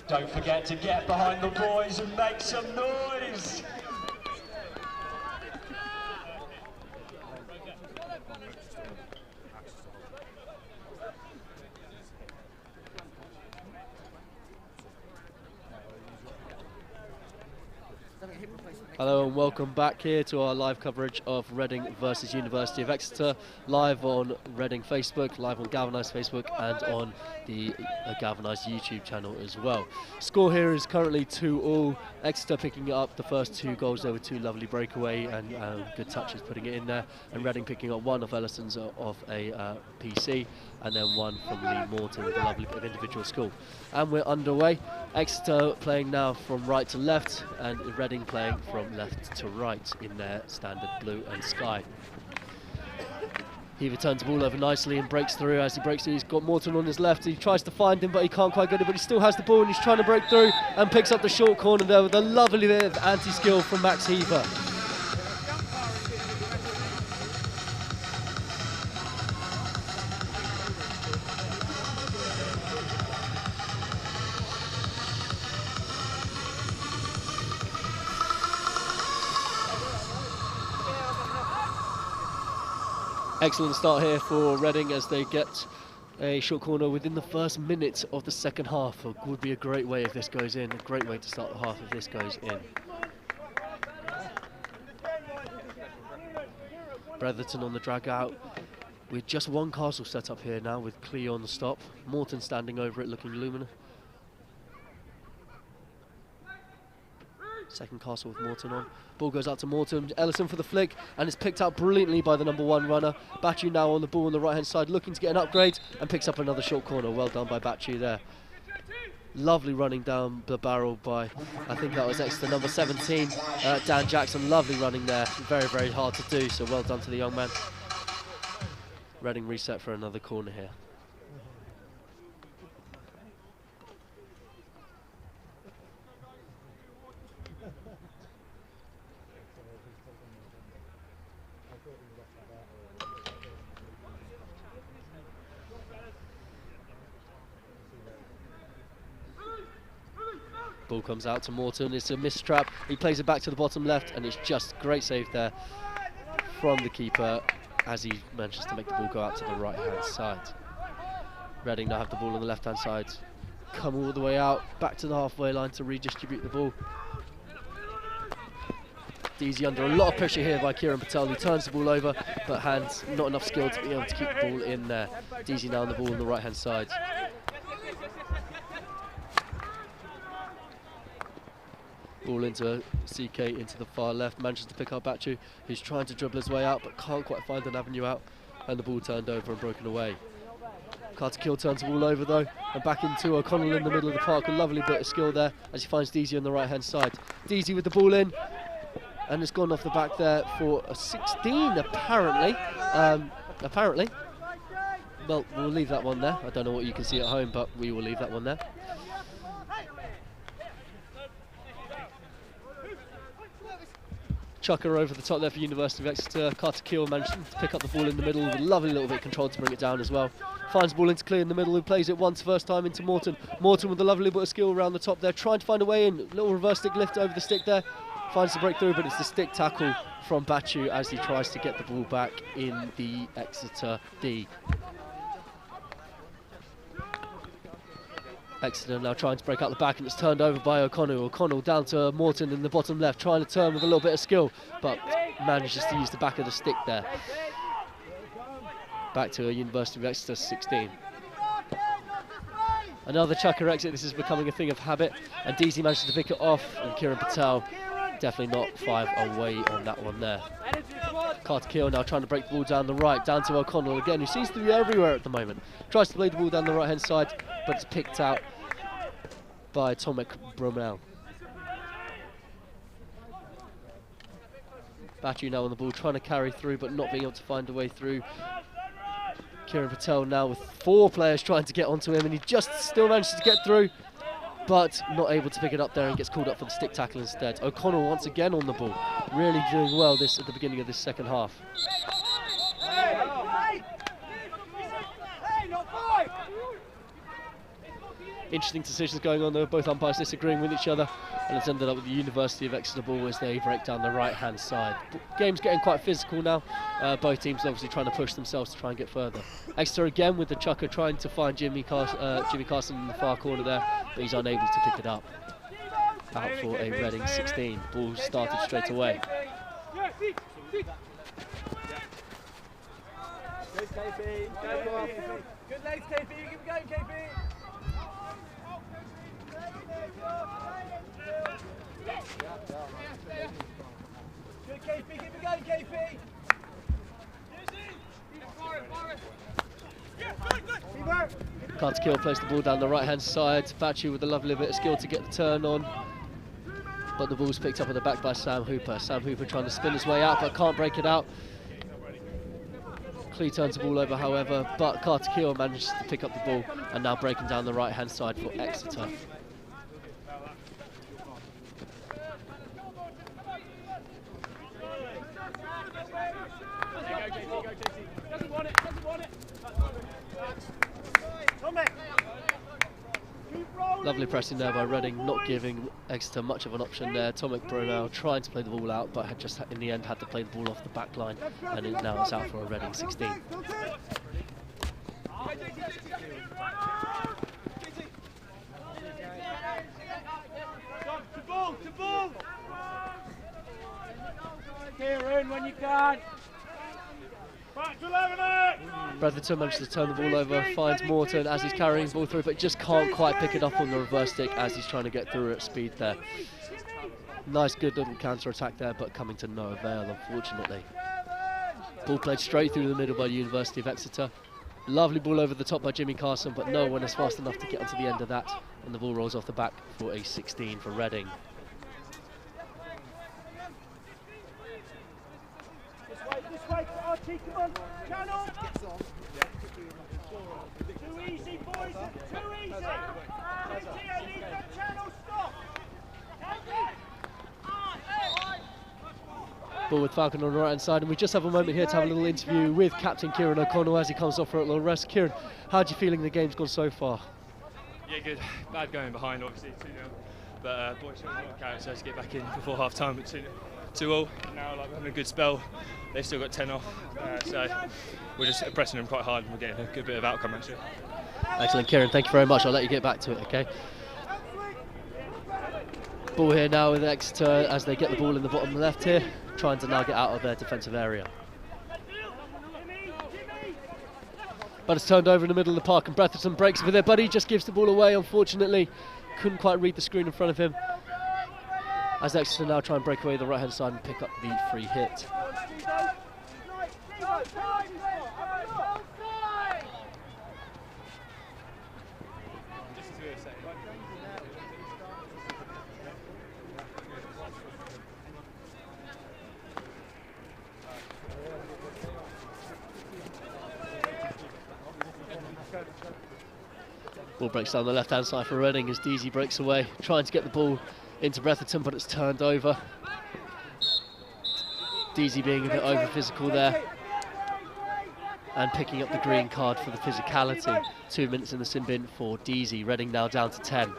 Don't forget to get behind the boys and make some noise. Hello and welcome back here to our live coverage of Reading versus University of Exeter, live on Reading Facebook, live on Galvanised Facebook and on the Galvanised YouTube channel as well. Score here is currently 2-2, Exeter picking up the first 2 goals. There were 2 lovely breakaway and good touches putting it in there, and Reading picking up 1 of Ellison's off a PC, and then 1 from Lee Morton with a lovely bit of individual skill. And we're underway. Exeter playing now from right to left, and Reading playing from left to right in their standard blue and sky. Heaver turns the ball over nicely and breaks through. As he breaks through, he's got Morton on his left. He tries to find him, but he can't quite get it, but he still has the ball, and he's trying to break through and picks up the short corner there with a lovely bit of anti-skill from Max Heaver. Excellent start here for Reading as they get a short corner within the first minute of the second half. It would be a great way if this goes in, a great way to start the half if this goes in. Bretherton on the drag out with just 1 castle set up here now with Cleo on the stop. Morton standing over it looking luminous. Second castle with Morton on. Ball goes out to Morton. Ellison for the flick, and it's picked up brilliantly by the #1 runner. Bachu now on the ball on the right hand side, looking to get an upgrade, and picks up another short corner. Well done by Bachu there. Lovely running down the barrel by, I think that was Exeter number 17, Dan Jackson. Lovely running there. Very, very hard to do, so well done to the young man. Reading reset for another corner here. Ball comes out to Morton, it's a missed trap, he plays it back to the bottom left, and it's just great save there from the keeper as he manages to make the ball go out to the right hand side. Reading now have the ball on the left hand side, come all the way out, back to the halfway line to redistribute the ball. Deasy under a lot of pressure here by Kieran Patel, who turns the ball over, but hands not enough skill to be able to keep the ball in there. Deasy now on the ball on the right hand side. Ball into CK into the far left, manages to pick up Bachu, who's trying to dribble his way out but can't quite find an avenue out, and the ball turned over and broken away. Carter Kill turns the ball over though, and back into O'Connell in the middle of the park. A lovely bit of skill there as he finds Deasy on the right hand side. Deasy with the ball in, and it's gone off the back there for a 16 apparently. Well, we'll leave that one there. I don't know what you can see at home, but we will leave that one there. Chucker over the top there for University of Exeter. Carter Keel managed to pick up the ball in the middle with a lovely little bit of control to bring it down as well. Finds the ball into Clear in the middle, who plays it once first time into Morton. Morton with a lovely bit of skill around the top there, trying to find a way in. Little reverse stick lift over the stick there. Finds the breakthrough, but it's the stick tackle from Bachu as he tries to get the ball back in the Exeter D. Exeter now trying to break out the back, and it's turned over by O'Connell. O'Connell down to Morton in the bottom left, trying to turn with a little bit of skill, but manages to use the back of the stick there. Back to a University of Exeter 16. Another chucker exit. This is becoming a thing of habit, and Deasy manages to pick it off, and Kieran Patel definitely not 5 away on that one there. Carter Keel now trying to break the ball down the right, down to O'Connell again, who seems to be everywhere at the moment. Tries to play the ball down the right hand side, but it's picked out by Tomek Bromell. Bachu now on the ball, trying to carry through, but not being able to find a way through. Kieran Patel now with 4 players trying to get onto him, and he just still manages to get through, but not able to pick it up there and gets called up for the stick tackle instead. O'Connell once again on the ball, really doing well this at the beginning of this second half. Interesting decisions going on there, both umpires disagreeing with each other, and it's ended up with the University of Exeter ball as they break down the right hand side. Game's getting quite physical now, both teams obviously trying to push themselves to try and get further. Exeter again with the chucker trying to find Jimmy Carson in the far corner there, but he's unable to pick it up. Out for a Reading 16, ball started straight away. Good legs, KP, keep going, KP. Good KP, keep it going, KP. Carter Kill plays the ball down the right hand side. Batchy with a lovely bit of skill to get the turn on, but the ball's picked up at the back by Sam Hooper. Sam Hooper trying to spin his way out but can't break it out. Clee turns the ball over however, but Carter Kill manages to pick up the ball and now breaking down the right hand side for Exeter. Lovely pressing there by Reading, not giving Exeter much of an option there. Tomek Brunel trying to play the ball out, but had just in the end had to play the ball off the back line, and now it's out for a Reading 16. To ball! Kieran, when you can! Bretherton manages to turn the ball over, finds Morton as he's carrying the ball through, but just can't quite pick it up on the reverse stick as he's trying to get through at speed there. Nice, good little counter attack there, but coming to no avail, unfortunately. Ball played straight through the middle by the University of Exeter. Lovely ball over the top by Jimmy Carson, but no one is fast enough to get onto the end of that, and the ball rolls off the back for a 16 for Reading. This way, Archie, come on, channel! Too easy, boys, too easy! Archie, I need that channel, stop! Ball with Falcon on the right hand side, and we just have a moment here to have a little interview with Captain Kieran O'Connell as he comes off for a little rest. Kieran, how do you feeling the game's gone so far? Yeah, good. Bad going behind, obviously, 2-0. But boys showed a lot of character to get back in before half time at 2-2-all. Now, like, we're having a good spell. They've still got 10 off, so we're just pressing them quite hard and we're getting a good bit of outcome, actually. Excellent, Kieran. Thank you very much. I'll let you get back to it, okay? Ball here now with Exeter as they get the ball in the bottom left here, trying to now get out of their defensive area. But it's turned over in the middle of the park and Bretherton breaks with it, but he just gives the ball away, unfortunately. Couldn't quite read the screen in front of him. As Exeter now try and break away the right hand side and pick up the free hit. Ball breaks down the left hand side for Reading as Deasy breaks away, trying to get the ball into Bretherton, but it's turned over. Deasy being a bit over physical there and picking up the green card for the physicality. 2 minutes in the sin bin for Deasy. Reading now down to 10.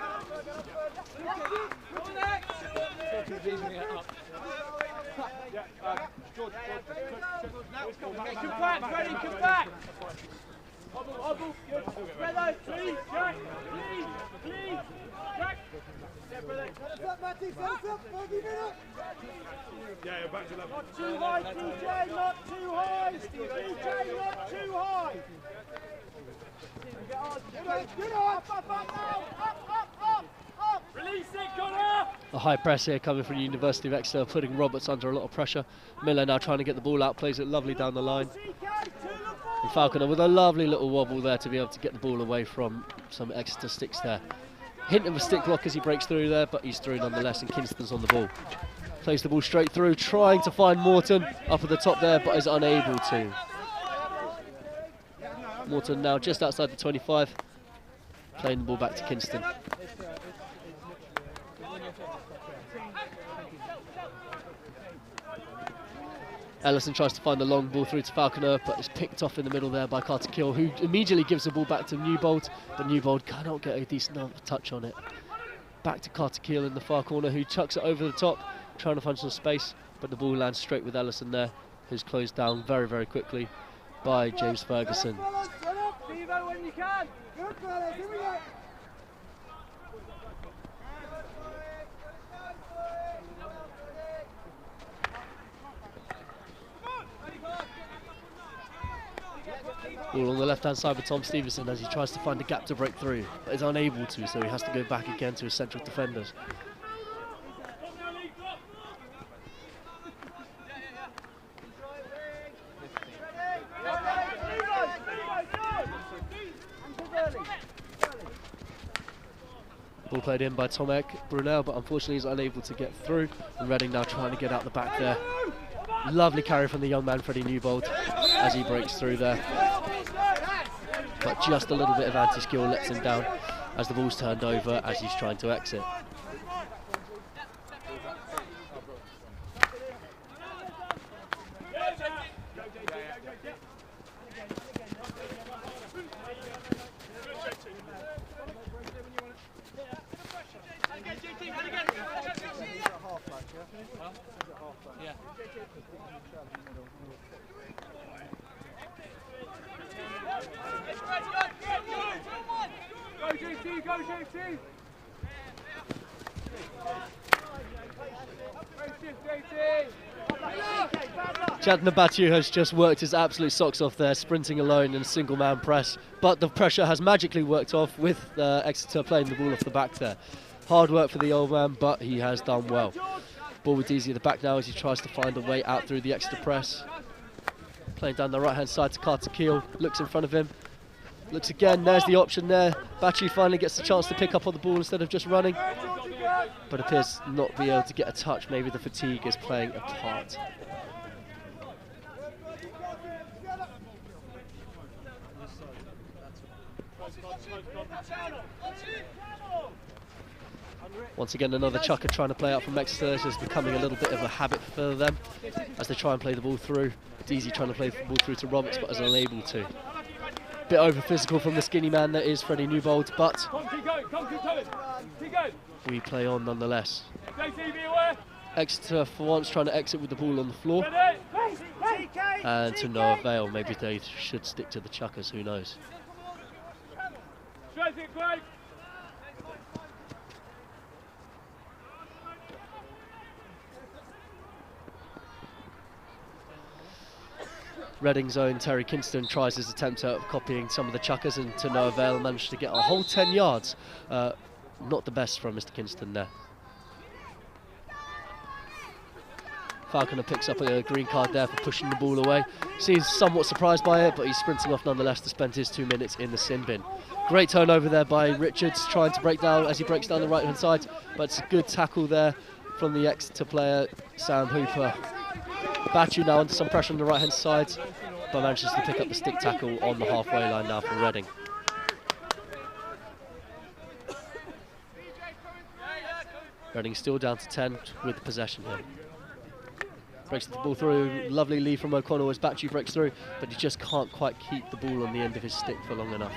Come back, Ready, come back! Hobble, good. Brother, please, Jack, please, Jack. Yeah, brother. Set us up, Matty, set us up, 40 minutes. Yeah, you're back to level. Not too high, DJ, not too high. DJ, not too high. Get on, up now, up. Release it, Connor. A high press here coming from the University of Exeter, putting Roberts under a lot of pressure. Miller now trying to get the ball out, plays it lovely down the line. And Falconer with a lovely little wobble there to be able to get the ball away from some Exeter sticks there. Hint of a stick block as he breaks through there, but he's through nonetheless, and Kingston's on the ball. Plays the ball straight through, trying to find Morton up at the top there, but is unable to. Morton now just outside the 25, playing the ball back to Kingston. Ellison tries to find the long ball through to Falconer, but it's picked off in the middle there by Carter Kill, who immediately gives the ball back to Newbold, but Newbold cannot get a decent enough touch on it. Back to Carter Kill in the far corner, who chucks it over the top, trying to find some space, but the ball lands straight with Ellison there, who's closed down very, very quickly by James Ferguson. When you can. Good fellas, here we go. Ball on the left-hand side with Tom Stevenson as he tries to find a gap to break through, but is unable to, so he has to go back again to his central defenders. Ball played in by Tomek Brunel, but unfortunately he's unable to get through, and Reading now trying to get out the back there. Lovely carry from the young man Freddie Newbold as he breaks through there, but just a little bit of anti-skill lets him down as the ball's turned over as he's trying to exit. Chad Nabatu has just worked his absolute socks off there, sprinting alone in a single man press, but the pressure has magically worked off with Exeter playing the ball off the back there. Hard work for the old man, but he has done well. Ball with Deasy at the back now as he tries to find a way out through the Exeter press. Playing down the right hand side to Carter Keel, looks in front of him, looks again, there's the option there. Batu finally gets the chance to pick up on the ball instead of just running, but appears not to be able to get a touch. Maybe the fatigue is playing a part. Once again, another chucker trying to play out from Exeter. This is becoming a little bit of a habit for them as they try and play the ball through. Deasy trying to play the ball through to Roberts, but is unable to. Bit over physical from the skinny man that is Freddie Newbold, but we play on nonetheless. Exeter for once trying to exit with the ball on the floor, and to no avail. Maybe they should stick to the chuckers, who knows. Reading's own Terry Kingston tries his attempt at copying some of the chuckers, and to no avail, managed to get a whole 10 yards. Not the best from Mr. Kingston there. Falconer picks up a green card there for pushing the ball away. Seems somewhat surprised by it, but he's sprinting off nonetheless to spend his 2 minutes in the sin bin. Great turnover there by Richards, trying to break down as he breaks down the right hand side, but it's a good tackle there from the Exeter player, Sam Hooper. Batu now under some pressure on the right hand side, but manages to pick up the stick tackle on the halfway line now for Reading. Reading still down to 10 with the possession here. Breaks the ball through, lovely lead from O'Connell as Batu breaks through, but he just can't quite keep the ball on the end of his stick for long enough.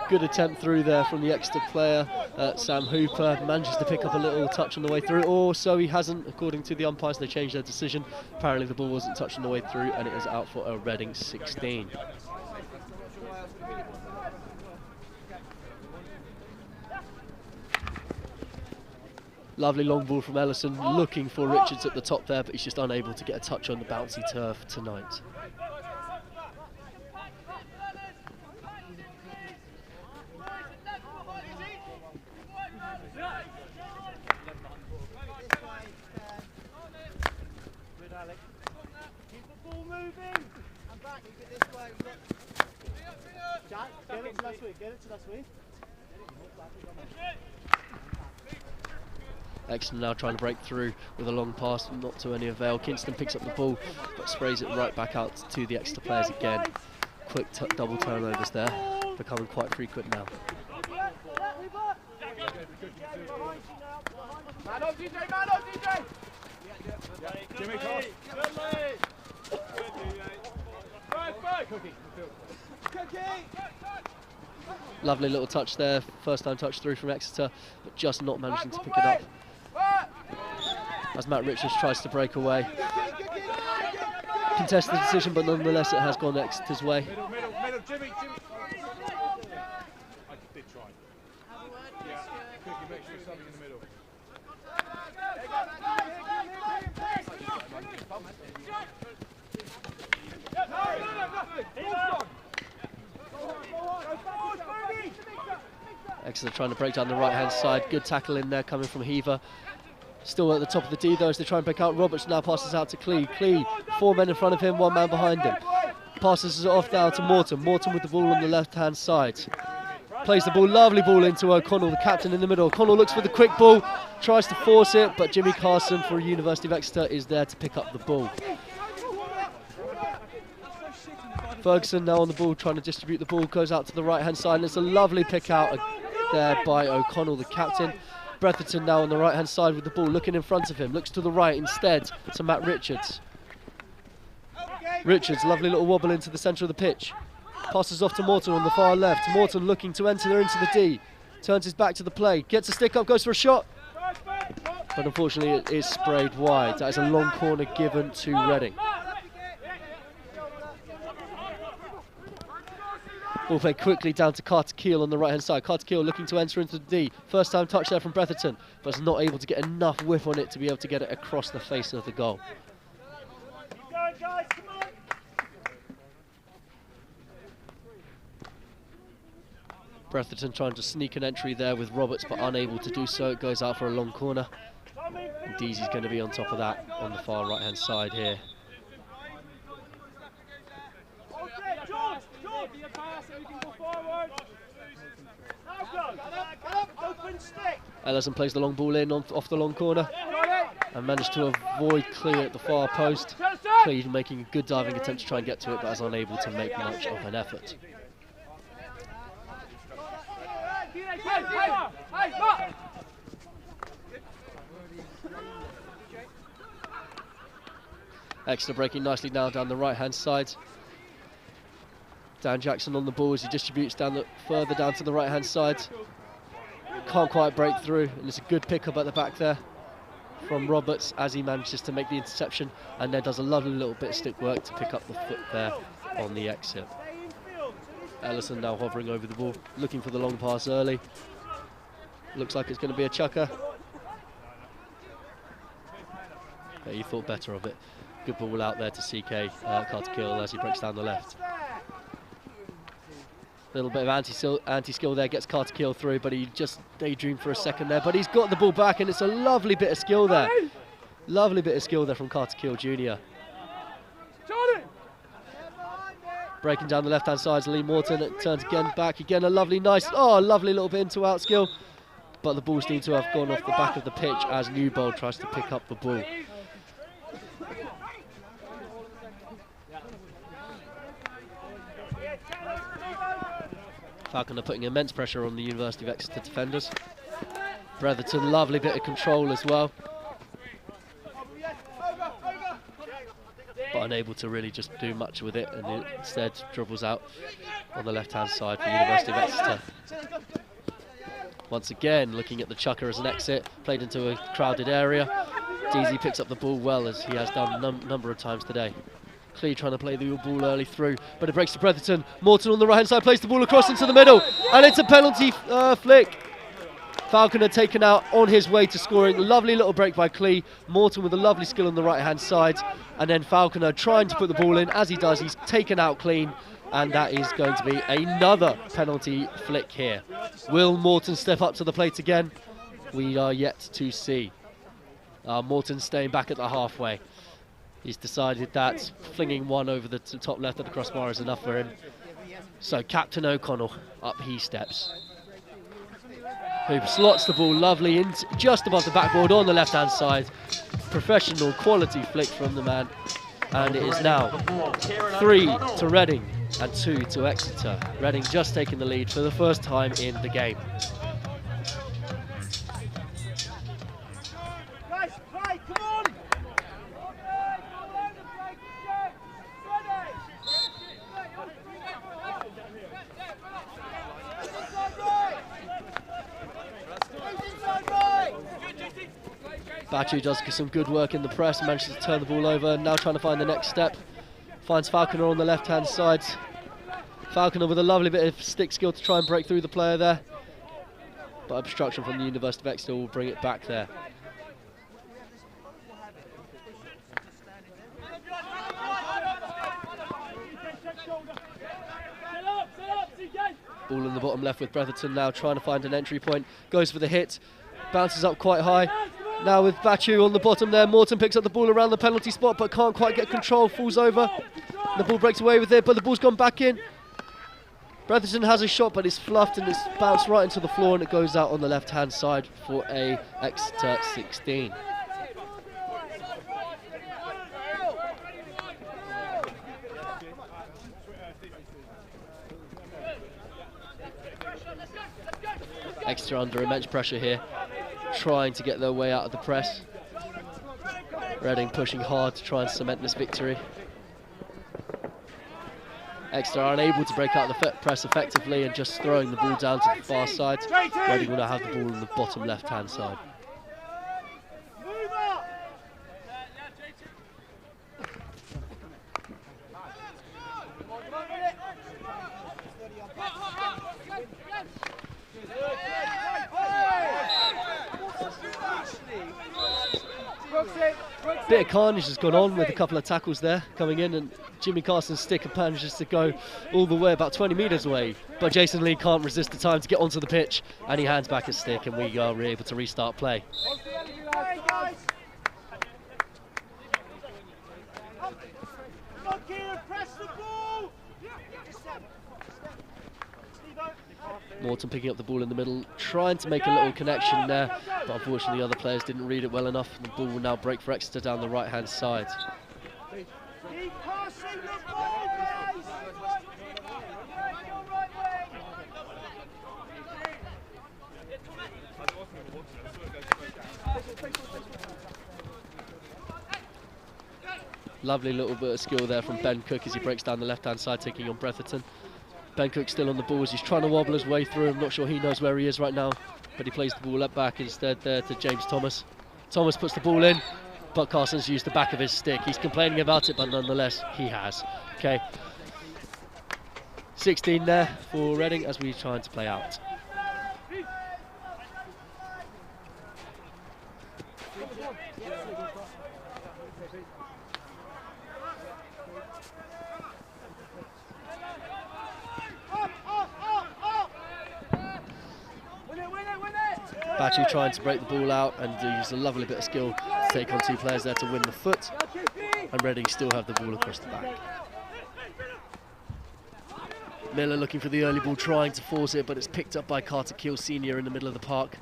Good attempt through there from the Exeter player, Sam Hooper. Manages to pick up a little touch on the way through, or so he hasn't, according to the umpires. They changed their decision. Apparently the ball wasn't touched on the way through, and it is out for a Reading 16. Lovely long ball from Ellison, looking for Richards at the top there, but he's just unable to get a touch on the bouncy turf tonight. Keep the ball moving. And back, keep it this way. Jack, get it to that sweep, get it to that sweep. Exeter now trying to break through with a long pass, not to any avail. Kingston picks up the ball, but sprays it right back out to the Exeter players again. Quick double turnovers there, becoming quite frequent now. Man up, DJ, man up, DJ! Jimmy, toss. Cookie! Lovely little touch there, first time touch through from Exeter, but just not managing to pick it up. As Matt Richards tries to break away. Contested decision, but nonetheless it has gone Exeter's way. Middle, Jimmy. I did try. Yeah, Cookie, make sure something in the middle. Exeter trying to break down the right hand side, good tackle in there coming from Heaver. Still at the top of the D though as they try and break out. Roberts now passes out to Clee. Clee, 4 men in front of him, 1 man behind him. Passes it off down to Morton. Morton with the ball on the left hand side. Plays the ball, lovely ball into O'Connell, the captain in the middle. O'Connell looks for the quick ball, tries to force it, but Jimmy Carson for University of Exeter is there to pick up the ball. Ferguson now on the ball, trying to distribute the ball, goes out to the right hand side, and it's a lovely pick out there by O'Connell, the captain. Bretherton now on the right hand side with the ball, looking in front of him, looks to the right instead to Matt Richards. Richards, lovely little wobble into the centre of the pitch. Passes off to Morton on the far left. Morton looking to enter into the D. Turns his back to the play, gets a stick up, goes for a shot. But unfortunately it is sprayed wide. That is a long corner given to Reading. Ball played quickly down to Carter Keel on the right hand side. Carter Keel looking to enter into the D. First time touch there from Bretherton, but is not able to get enough whip on it to be able to get it across the face of the goal. Keep going, guys, come on! Bretherton trying to sneak an entry there with Roberts, but unable to do so. It goes out for a long corner. And Deasy's going to be on top of that on the far right hand side here. Ellison plays the long ball in off the long corner and managed to avoid Clee at the far post. Clee making a good diving attempt to try and get to it, but is unable to make much of an effort. Exeter breaking nicely now down the right hand side. Dan Jackson on the ball as he distributes further down to the right hand side. Can't quite break through, and it's a good pick up at the back there from Roberts as he manages to make the interception and then does a lovely little bit of stick work to pick up the foot there on the exit. Ellison now hovering over the ball, looking for the long pass early. Looks like it's going to be a chucker. But he thought better of it. Good ball out there to CK Carter Keel as he breaks down the left. Little bit of anti-skill there, gets Carter Keel through, but he just daydreamed for a second there. But he's got the ball back, and it's a lovely bit of skill there. Lovely bit of skill there from Carter Keel Jr. Breaking down the left-hand side is Lee Morton. It turns again back. Again, a lovely little bit into-out skill. But the ball seems to have gone off the back of the pitch as Newbold tries to pick up the ball. Falconer putting immense pressure on the University of Exeter defenders. Bretherton, lovely bit of control as well. But unable to really just do much with it, and instead dribbles out on the left-hand side for University of Exeter. Once again, looking at the chucker as an exit, played into a crowded area. Deasy picks up the ball well, as he has done a number of times today. Clee trying to play the ball early through, but it breaks to Bretherton. Morton on the right hand side plays the ball across into the middle, and it's a penalty flick. Falconer taken out on his way to scoring. Lovely little break by Clee. Morton with a lovely skill on the right hand side, and then Falconer trying to put the ball in. As he does, he's taken out clean, and that is going to be another penalty flick here. Will Morton step up to the plate again? We are yet to see. Morton staying back at the halfway. He's decided that flinging one over the top left of the crossbar is enough for him. So Captain O'Connell, up he steps. Who slots the ball lovely in just above the backboard on the left-hand side. Professional quality flick from the man. And it is now 3 to Reading and 2 to Exeter. Reading just taking the lead for the first time in the game. Guys, play, come on! Batu does some good work in the press, manages to turn the ball over, now trying to find the next step. Finds Falconer on the left-hand side. Falconer with a lovely bit of stick skill to try and break through the player there. But obstruction from the University of Exeter will bring it back there. Ball in the bottom left with Bretherton now trying to find an entry point. Goes for the hit, bounces up quite high. Now with Batu on the bottom there, Morton picks up the ball around the penalty spot but can't quite get control, falls over. The ball breaks away with it, but the ball's gone back in. Bretherton has a shot, but it's fluffed and it's bounced right into the floor, and it goes out on the left-hand side for a Exeter 16. Exeter under immense pressure here, trying to get their way out of the press. Reading pushing hard to try and cement this victory. Exeter are unable to break out the press effectively and just throwing the ball down to the far side. Reading will now have the ball on the bottom left-hand side. Bit of carnage has gone on with a couple of tackles there coming in, and Jimmy Carson's stick manages to go all the way about 20 metres away, but Jason Lee can't resist the time to get onto the pitch and he hands back his stick and we are able to restart play. Morton picking up the ball in the middle, trying to make a little connection there, but unfortunately the other players didn't read it well enough, and the ball will now break for Exeter down the right-hand side. Lovely little bit of skill there from Ben Cook as he breaks down the left-hand side, taking on Bretherton. Ben Cook still on the ball as he's trying to wobble his way through. I'm not sure he knows where he is right now, but he plays the ball up back instead there to James Thomas. Thomas puts the ball in, but Carson's used the back of his stick. He's complaining about it, but nonetheless, he has. Okay. 16 there for Reading as we try to play out. Batu trying to break the ball out and use a lovely bit of skill to take on two players there to win the foot, and Reading still have the ball across the back. Miller looking for the early ball, trying to force it, but it's picked up by Carter Keel Senior in the middle of the park.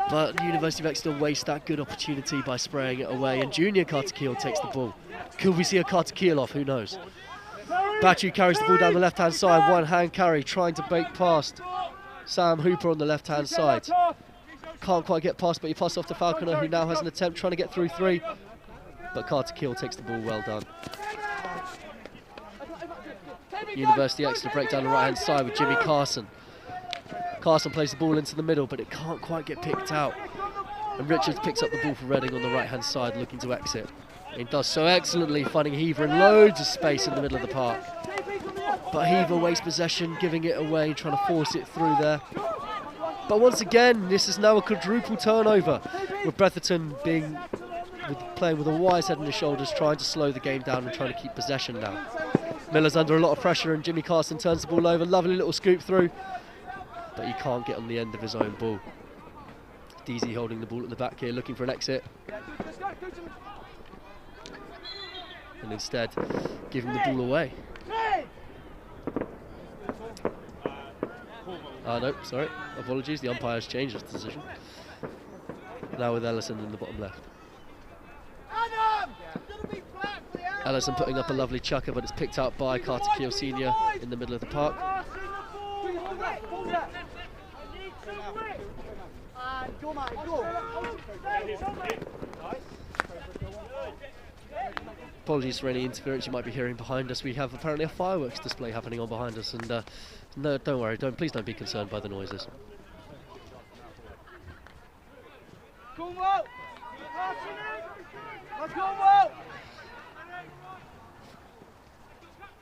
But University of Exeter waste that good opportunity by spraying it away, and Junior Carter Keel takes the ball. Could we see a Carter Keel off? Who knows? Batu carries the ball down the left-hand side, one-hand carry, trying to break past Sam Hooper on the left-hand side. Can't quite get past, but he passes off to Falconer, who now has an attempt trying to get through three. But Carter Keel takes the ball, well done. University Exeter break down the right-hand side with Jimmy Carson. Carson plays the ball into the middle, but it can't quite get picked out. And Richards picks up the ball for Reading on the right-hand side, looking to exit. He does so excellently, finding Heaver in loads of space in the middle of the park. But Heaver wastes possession, giving it away, trying to force it through there. But once again, this is now a quadruple turnover, with Bretherton playing with a wise head on his shoulders, trying to slow the game down and trying to keep possession now. Miller's under a lot of pressure and Jimmy Carson turns the ball over, lovely little scoop through, but he can't get on the end of his own ball. Deasy holding the ball at the back here, looking for an exit. and instead giving the ball away. No, sorry, apologies, the umpire's changed his decision. Now with Ellison in the bottom left. Ellison putting up a lovely chucker, but it's picked up by Carter Keel Senior in the middle of the park. Apologies for any interference you might be hearing behind us. We have apparently a fireworks display happening on behind us, and no, don't worry, please don't be concerned by the noises.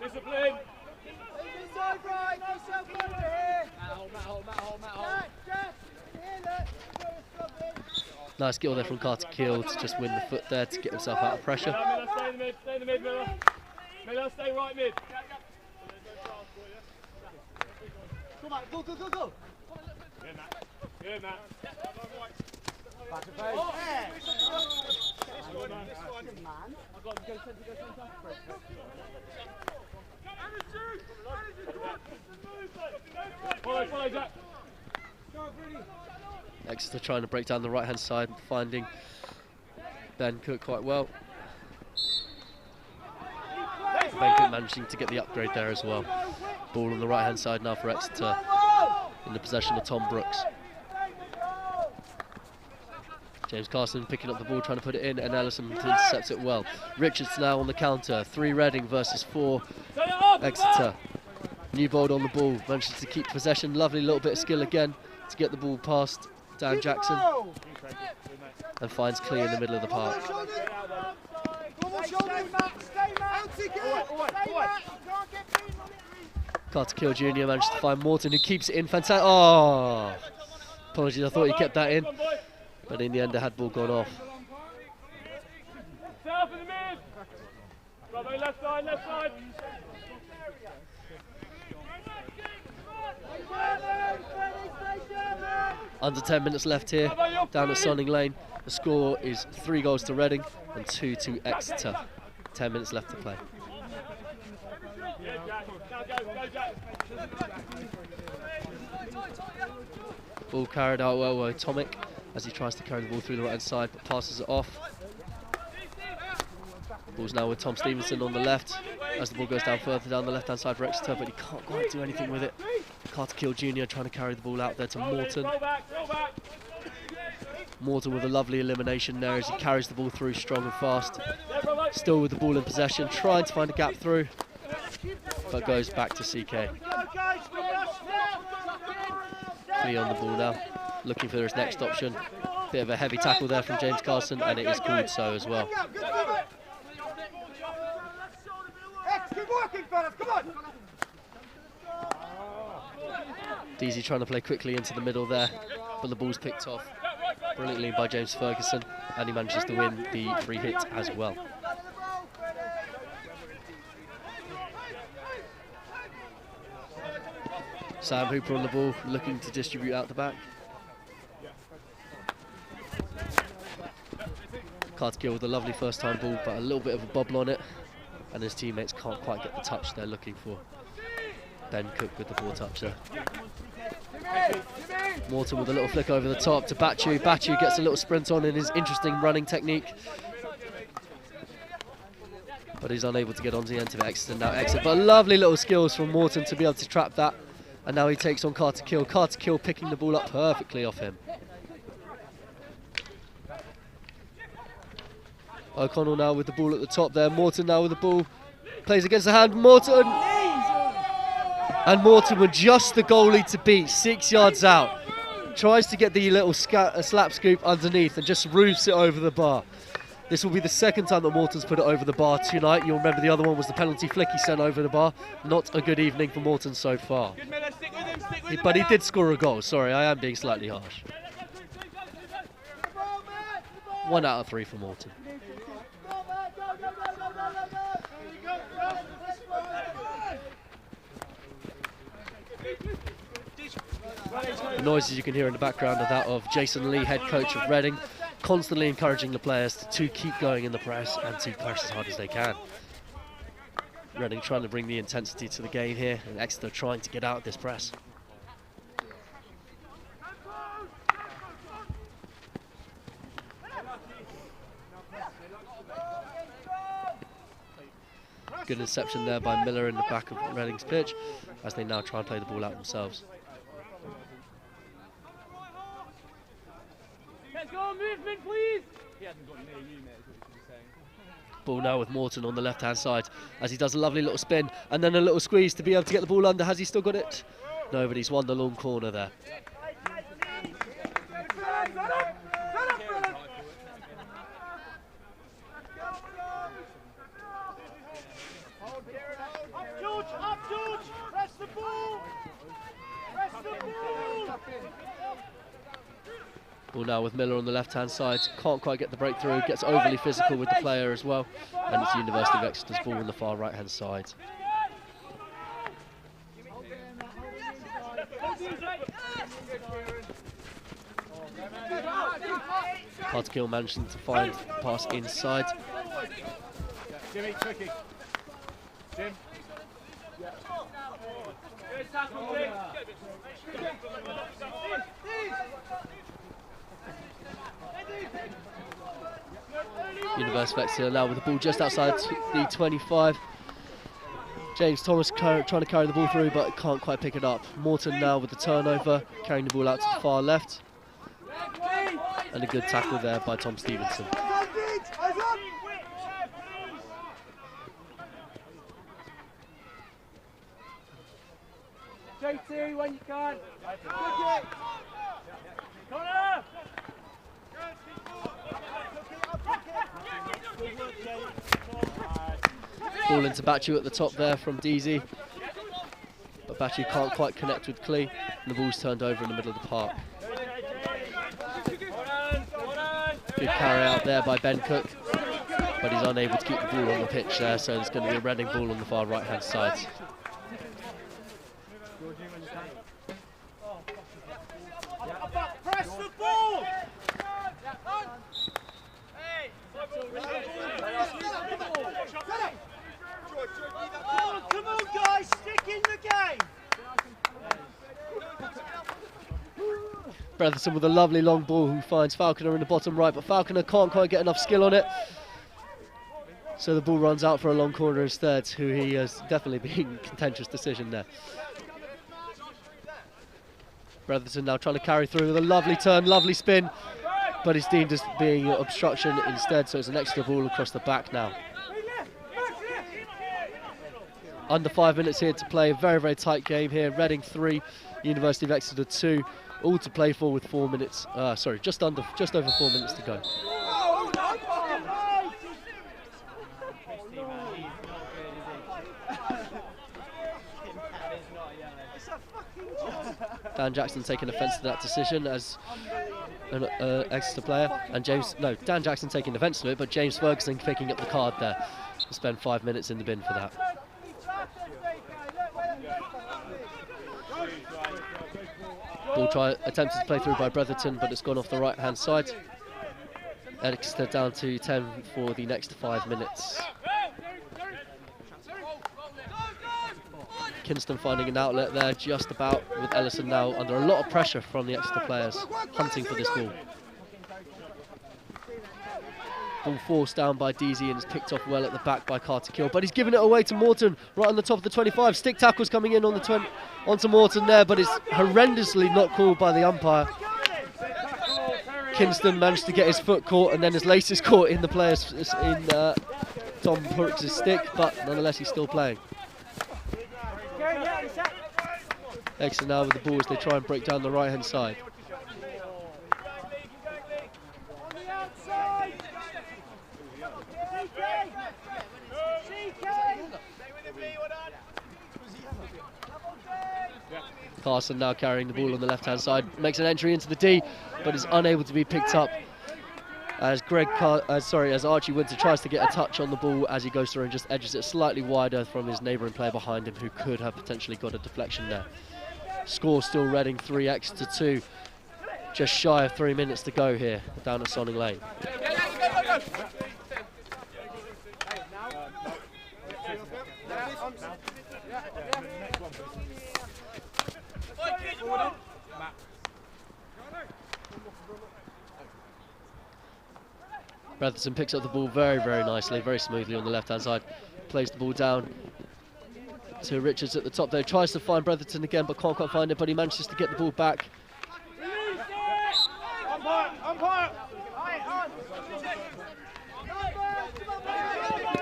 Discipline. Nice skill there from Carter Keel to just win the foot there to get himself out of pressure. Stay in the mid, stay in the mid, Miller. Miller, stay right mid. Come on, go. Good, Matt. Good, Matt. Back to face. Oh, yeah. I've got him. Go centre. Follow, Jack. Exeter trying to break down the right hand side, finding Ben Cook quite well. Ben Cook managing to get the upgrade there as well. Ball on the right hand side now for Exeter in the possession of Tom Brooks. James Carson picking up the ball, trying to put it in, and Ellison intercepts it well. Richards now on the counter, 3 Reading versus 4 Exeter. Newbold on the ball, manages to keep possession. Lovely little bit of skill again to get the ball past Dan Jackson, and finds Clee in the middle of the park. Carter Keel Jr. managed to find Morton, who keeps it in. Fantastic. Oh, apologies, I thought he kept that in, but in the end the had ball gone off. Self in the mid. Bravo, left side. Under 10 minutes left here, down at Sonning Lane. The score is 3 goals to Reading and 2 to Exeter. 10 minutes left to play. Ball carried out well by Tomic as he tries to carry the ball through the right hand side, but passes it off. Ball's now with Tom Stevenson on the left as the ball goes down further down the left hand side for Exeter, but he can't quite do anything with it. Carter Keel Jr. trying to carry the ball out there to Morton. Morton with a lovely elimination there as he carries the ball through strong and fast. Still with the ball in possession, trying to find a gap through, but goes back to CK. Clee on the ball now, looking for his next option. Bit of a heavy tackle there from James Carson, and it is called so as well. Deasy trying to play quickly into the middle there, but the ball's picked off brilliantly by James Ferguson, and he manages to win the free hit as well. Sam Hooper on the ball, looking to distribute out the back. Carter Keel with a lovely first time ball, but a little bit of a bobble on it, and his teammates can't quite get the touch they're looking for. Ben Cook with the ball touch there. Morton with a little flick over the top to Bachu. Bachu gets a little sprint on in his interesting running technique, but he's unable to get onto the end of Exeter. Now Exeter, but lovely little skills from Morton to be able to trap that, and now he takes on Carter Keel. Carter Keel picking the ball up perfectly off him. O'Connell now with the ball at the top there. Morton now with the ball, plays against the hand. Morton! And Morton with just the goalie to beat, 6 yards out. Tries to get the little slap scoop underneath and just roofs it over the bar. This will be the second time that Morton's put it over the bar tonight. You'll remember the other one was the penalty flick he sent over the bar. Not a good evening for Morton so far. But he did score a goal. Sorry, I am being slightly harsh. 1 out of 3 for Morton. The noises you can hear in the background are that of Jason Lee, head coach of Reading, constantly encouraging the players to keep going in the press and to press as hard as they can. Reading trying to bring the intensity to the game here, and Exeter trying to get out of this press. Good interception there by Miller in the back of Reading's pitch, as they now try and play the ball out themselves. Let's go, movement, please. He hasn't got near you, mate, is what you should be saying. Ball now with Morton on the left-hand side, as he does a lovely little spin, and then a little squeeze to be able to get the ball under. Has he still got it? No, but he's won the long corner there. Up, George! Press the ball! Press the ball! Ball now with Miller on the left-hand side. Can't quite get the breakthrough. Gets overly physical with the player as well. And it's University of Exeter's ball on the far right-hand side. Carter managing to find the pass inside. Jimmy, tricky. Jim. Good tackle, Jim. University of Exeter now with the ball just outside the 25. James Thomas trying to carry the ball through, but can't quite pick it up. Morton now with the turnover, carrying the ball out to the far left. And a good tackle there by Tom Stevenson. JT, when you can. Connor! Ball into Bachu at the top there from DZ. But Bachu can't quite connect with Clee, and the ball's turned over in the middle of the park. Good carry out there by Ben Cook, but he's unable to keep the ball on the pitch there, so there's going to be a Reading ball on the far right-hand side. Press the ball! Oh, come on, guys, stick in the game! Bretherton with a lovely long ball who finds Falconer in the bottom right, but Falconer can't quite get enough skill on it. So the ball runs out for a long corner instead, who he has definitely been contentious decision there. Bretherton now trying to carry through with a lovely turn, lovely spin, but it's deemed as being an obstruction instead, so it's an extra ball across the back now. Under 5 minutes here to play, a very, very tight game here. Reading 3, University of Exeter 2, all to play for with 4 minutes, just over 4 minutes to go. Dan Jackson taking offence to that decision as an Exeter player, and Dan Jackson taking offence to it, but James Ferguson picking up the card there to spend 5 minutes in the bin for that. Ball attempted to play through by Bretherton, but it's gone off the right hand side. Exeter down to 10 for the next 5 minutes. Kinston finding an outlet there just about, with Ellison now under a lot of pressure from the Exeter players hunting for this ball. Ball forced down by DZ and is picked off well at the back by Carter Kill, but he's given it away to Morton right on the top of the 25. Stick tackles coming in on the onto Morton there, but it's horrendously not called by the umpire. Kinston managed to get his foot caught, and then his laces caught in the players in Tom Brooks' stick, but nonetheless he's still playing. Exeter now with the ball as they try and break down the right hand side. Carson now carrying the ball on the left hand side, makes an entry into the D, but is unable to be picked up as Archie Winter tries to get a touch on the ball as he goes through and just edges it slightly wider from his neighbouring player behind him, who could have potentially got a deflection there. Score still Reading 3, Exeter 2. Just shy of 3 minutes to go here down at Sonning Lane. Bretherton picks up the ball very, very nicely, very smoothly on the left-hand side. Plays the ball down to Richards at the top there. Tries to find Bretherton again, but can't quite find it, but he manages to get the ball back.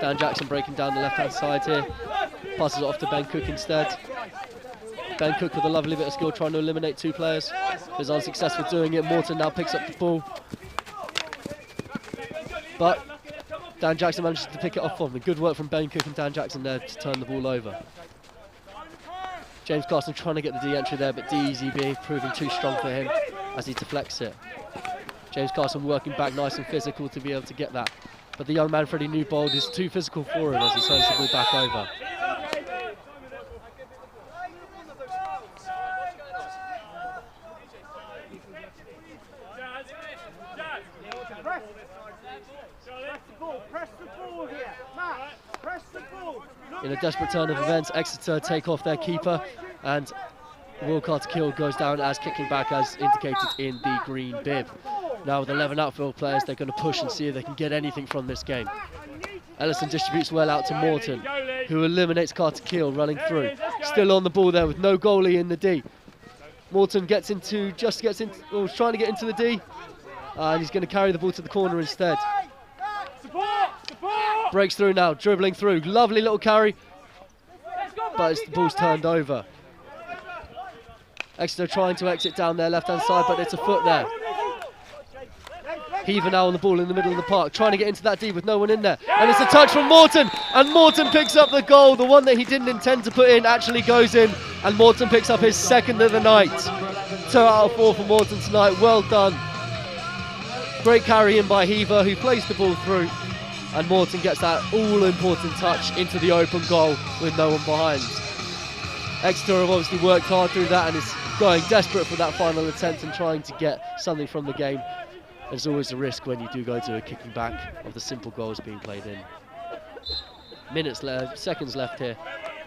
Dan Jackson breaking down the left-hand side here. Passes it off to Ben Cook instead. Ben Cook with a lovely bit of skill trying to eliminate two players. Is unsuccessful doing it. Morton now picks up the ball. But Dan Jackson manages to pick it off from him. Good work from Ben Cook and Dan Jackson there to turn the ball over. James Carson trying to get the D entry there, but DZB proving too strong for him as he deflects it. James Carson working back nice and physical to be able to get that. But the young man, Freddie Newbold, is too physical for him as he turns the ball back over. In a desperate turn of events, Exeter take off their keeper and Will Carter Kill goes down as kicking back as indicated in the green bib. Now with 11 outfield players, they're going to push and see if they can get anything from this game. Ellison distributes well out to Morton, who eliminates Carter Kill running through. Still on the ball there with no goalie in the D. Morton trying to get into the D, and he's going to carry the ball to the corner instead. Breaks through now, dribbling through. Lovely little carry, but the ball's turned over. Exeter trying to exit down their left-hand side, but it's a foot there. Heaver now on the ball in the middle of the park, trying to get into that D with no one in there. And it's a touch from Morton, and Morton picks up the goal. The one that he didn't intend to put in actually goes in, and Morton picks up his second of the night. 2 out of 4 for Morton tonight, well done. Great carry in by Heaver, who plays the ball through. And Morton gets that all-important touch into the open goal with no one behind. Exeter have obviously worked hard through that and is going desperate for that final attempt and trying to get something from the game. There's always a risk when you do go to a kicking back of the simple goals being played in. Seconds left here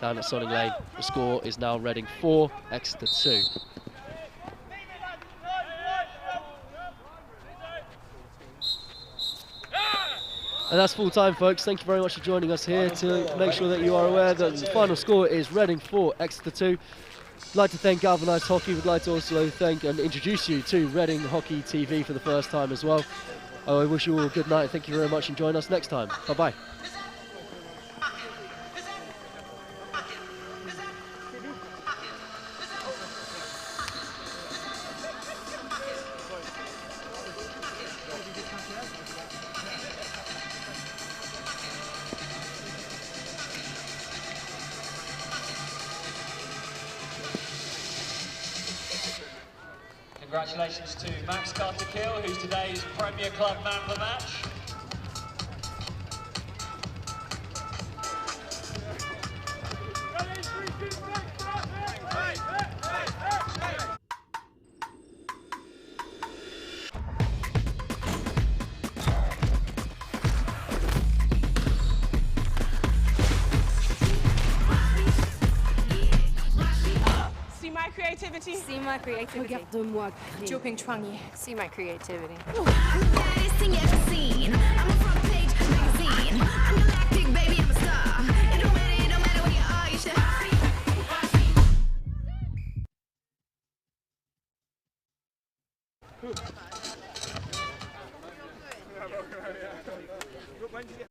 down at Sonning Lane. The score is now Reading 4, Exeter 2. And that's full time, folks. Thank you very much for joining us here to make sure that you are aware that the final score is Reading 4, Exeter 2. I'd like to thank Galvanised Hockey. We'd like to also thank and introduce you to Reading Hockey TV for the first time as well. I wish you all a good night. Thank you very much and join us next time. Bye-bye. Congratulations to Max Carter-Kill, who's today's Premier Club Man of the Match. See my creativity. Regarde-moi créer. See my creativity. Baddest thing you ever seen. I'm a front page magazine. I'm galactic, baby, I'm a star. It don't matter where you are, you should hurry.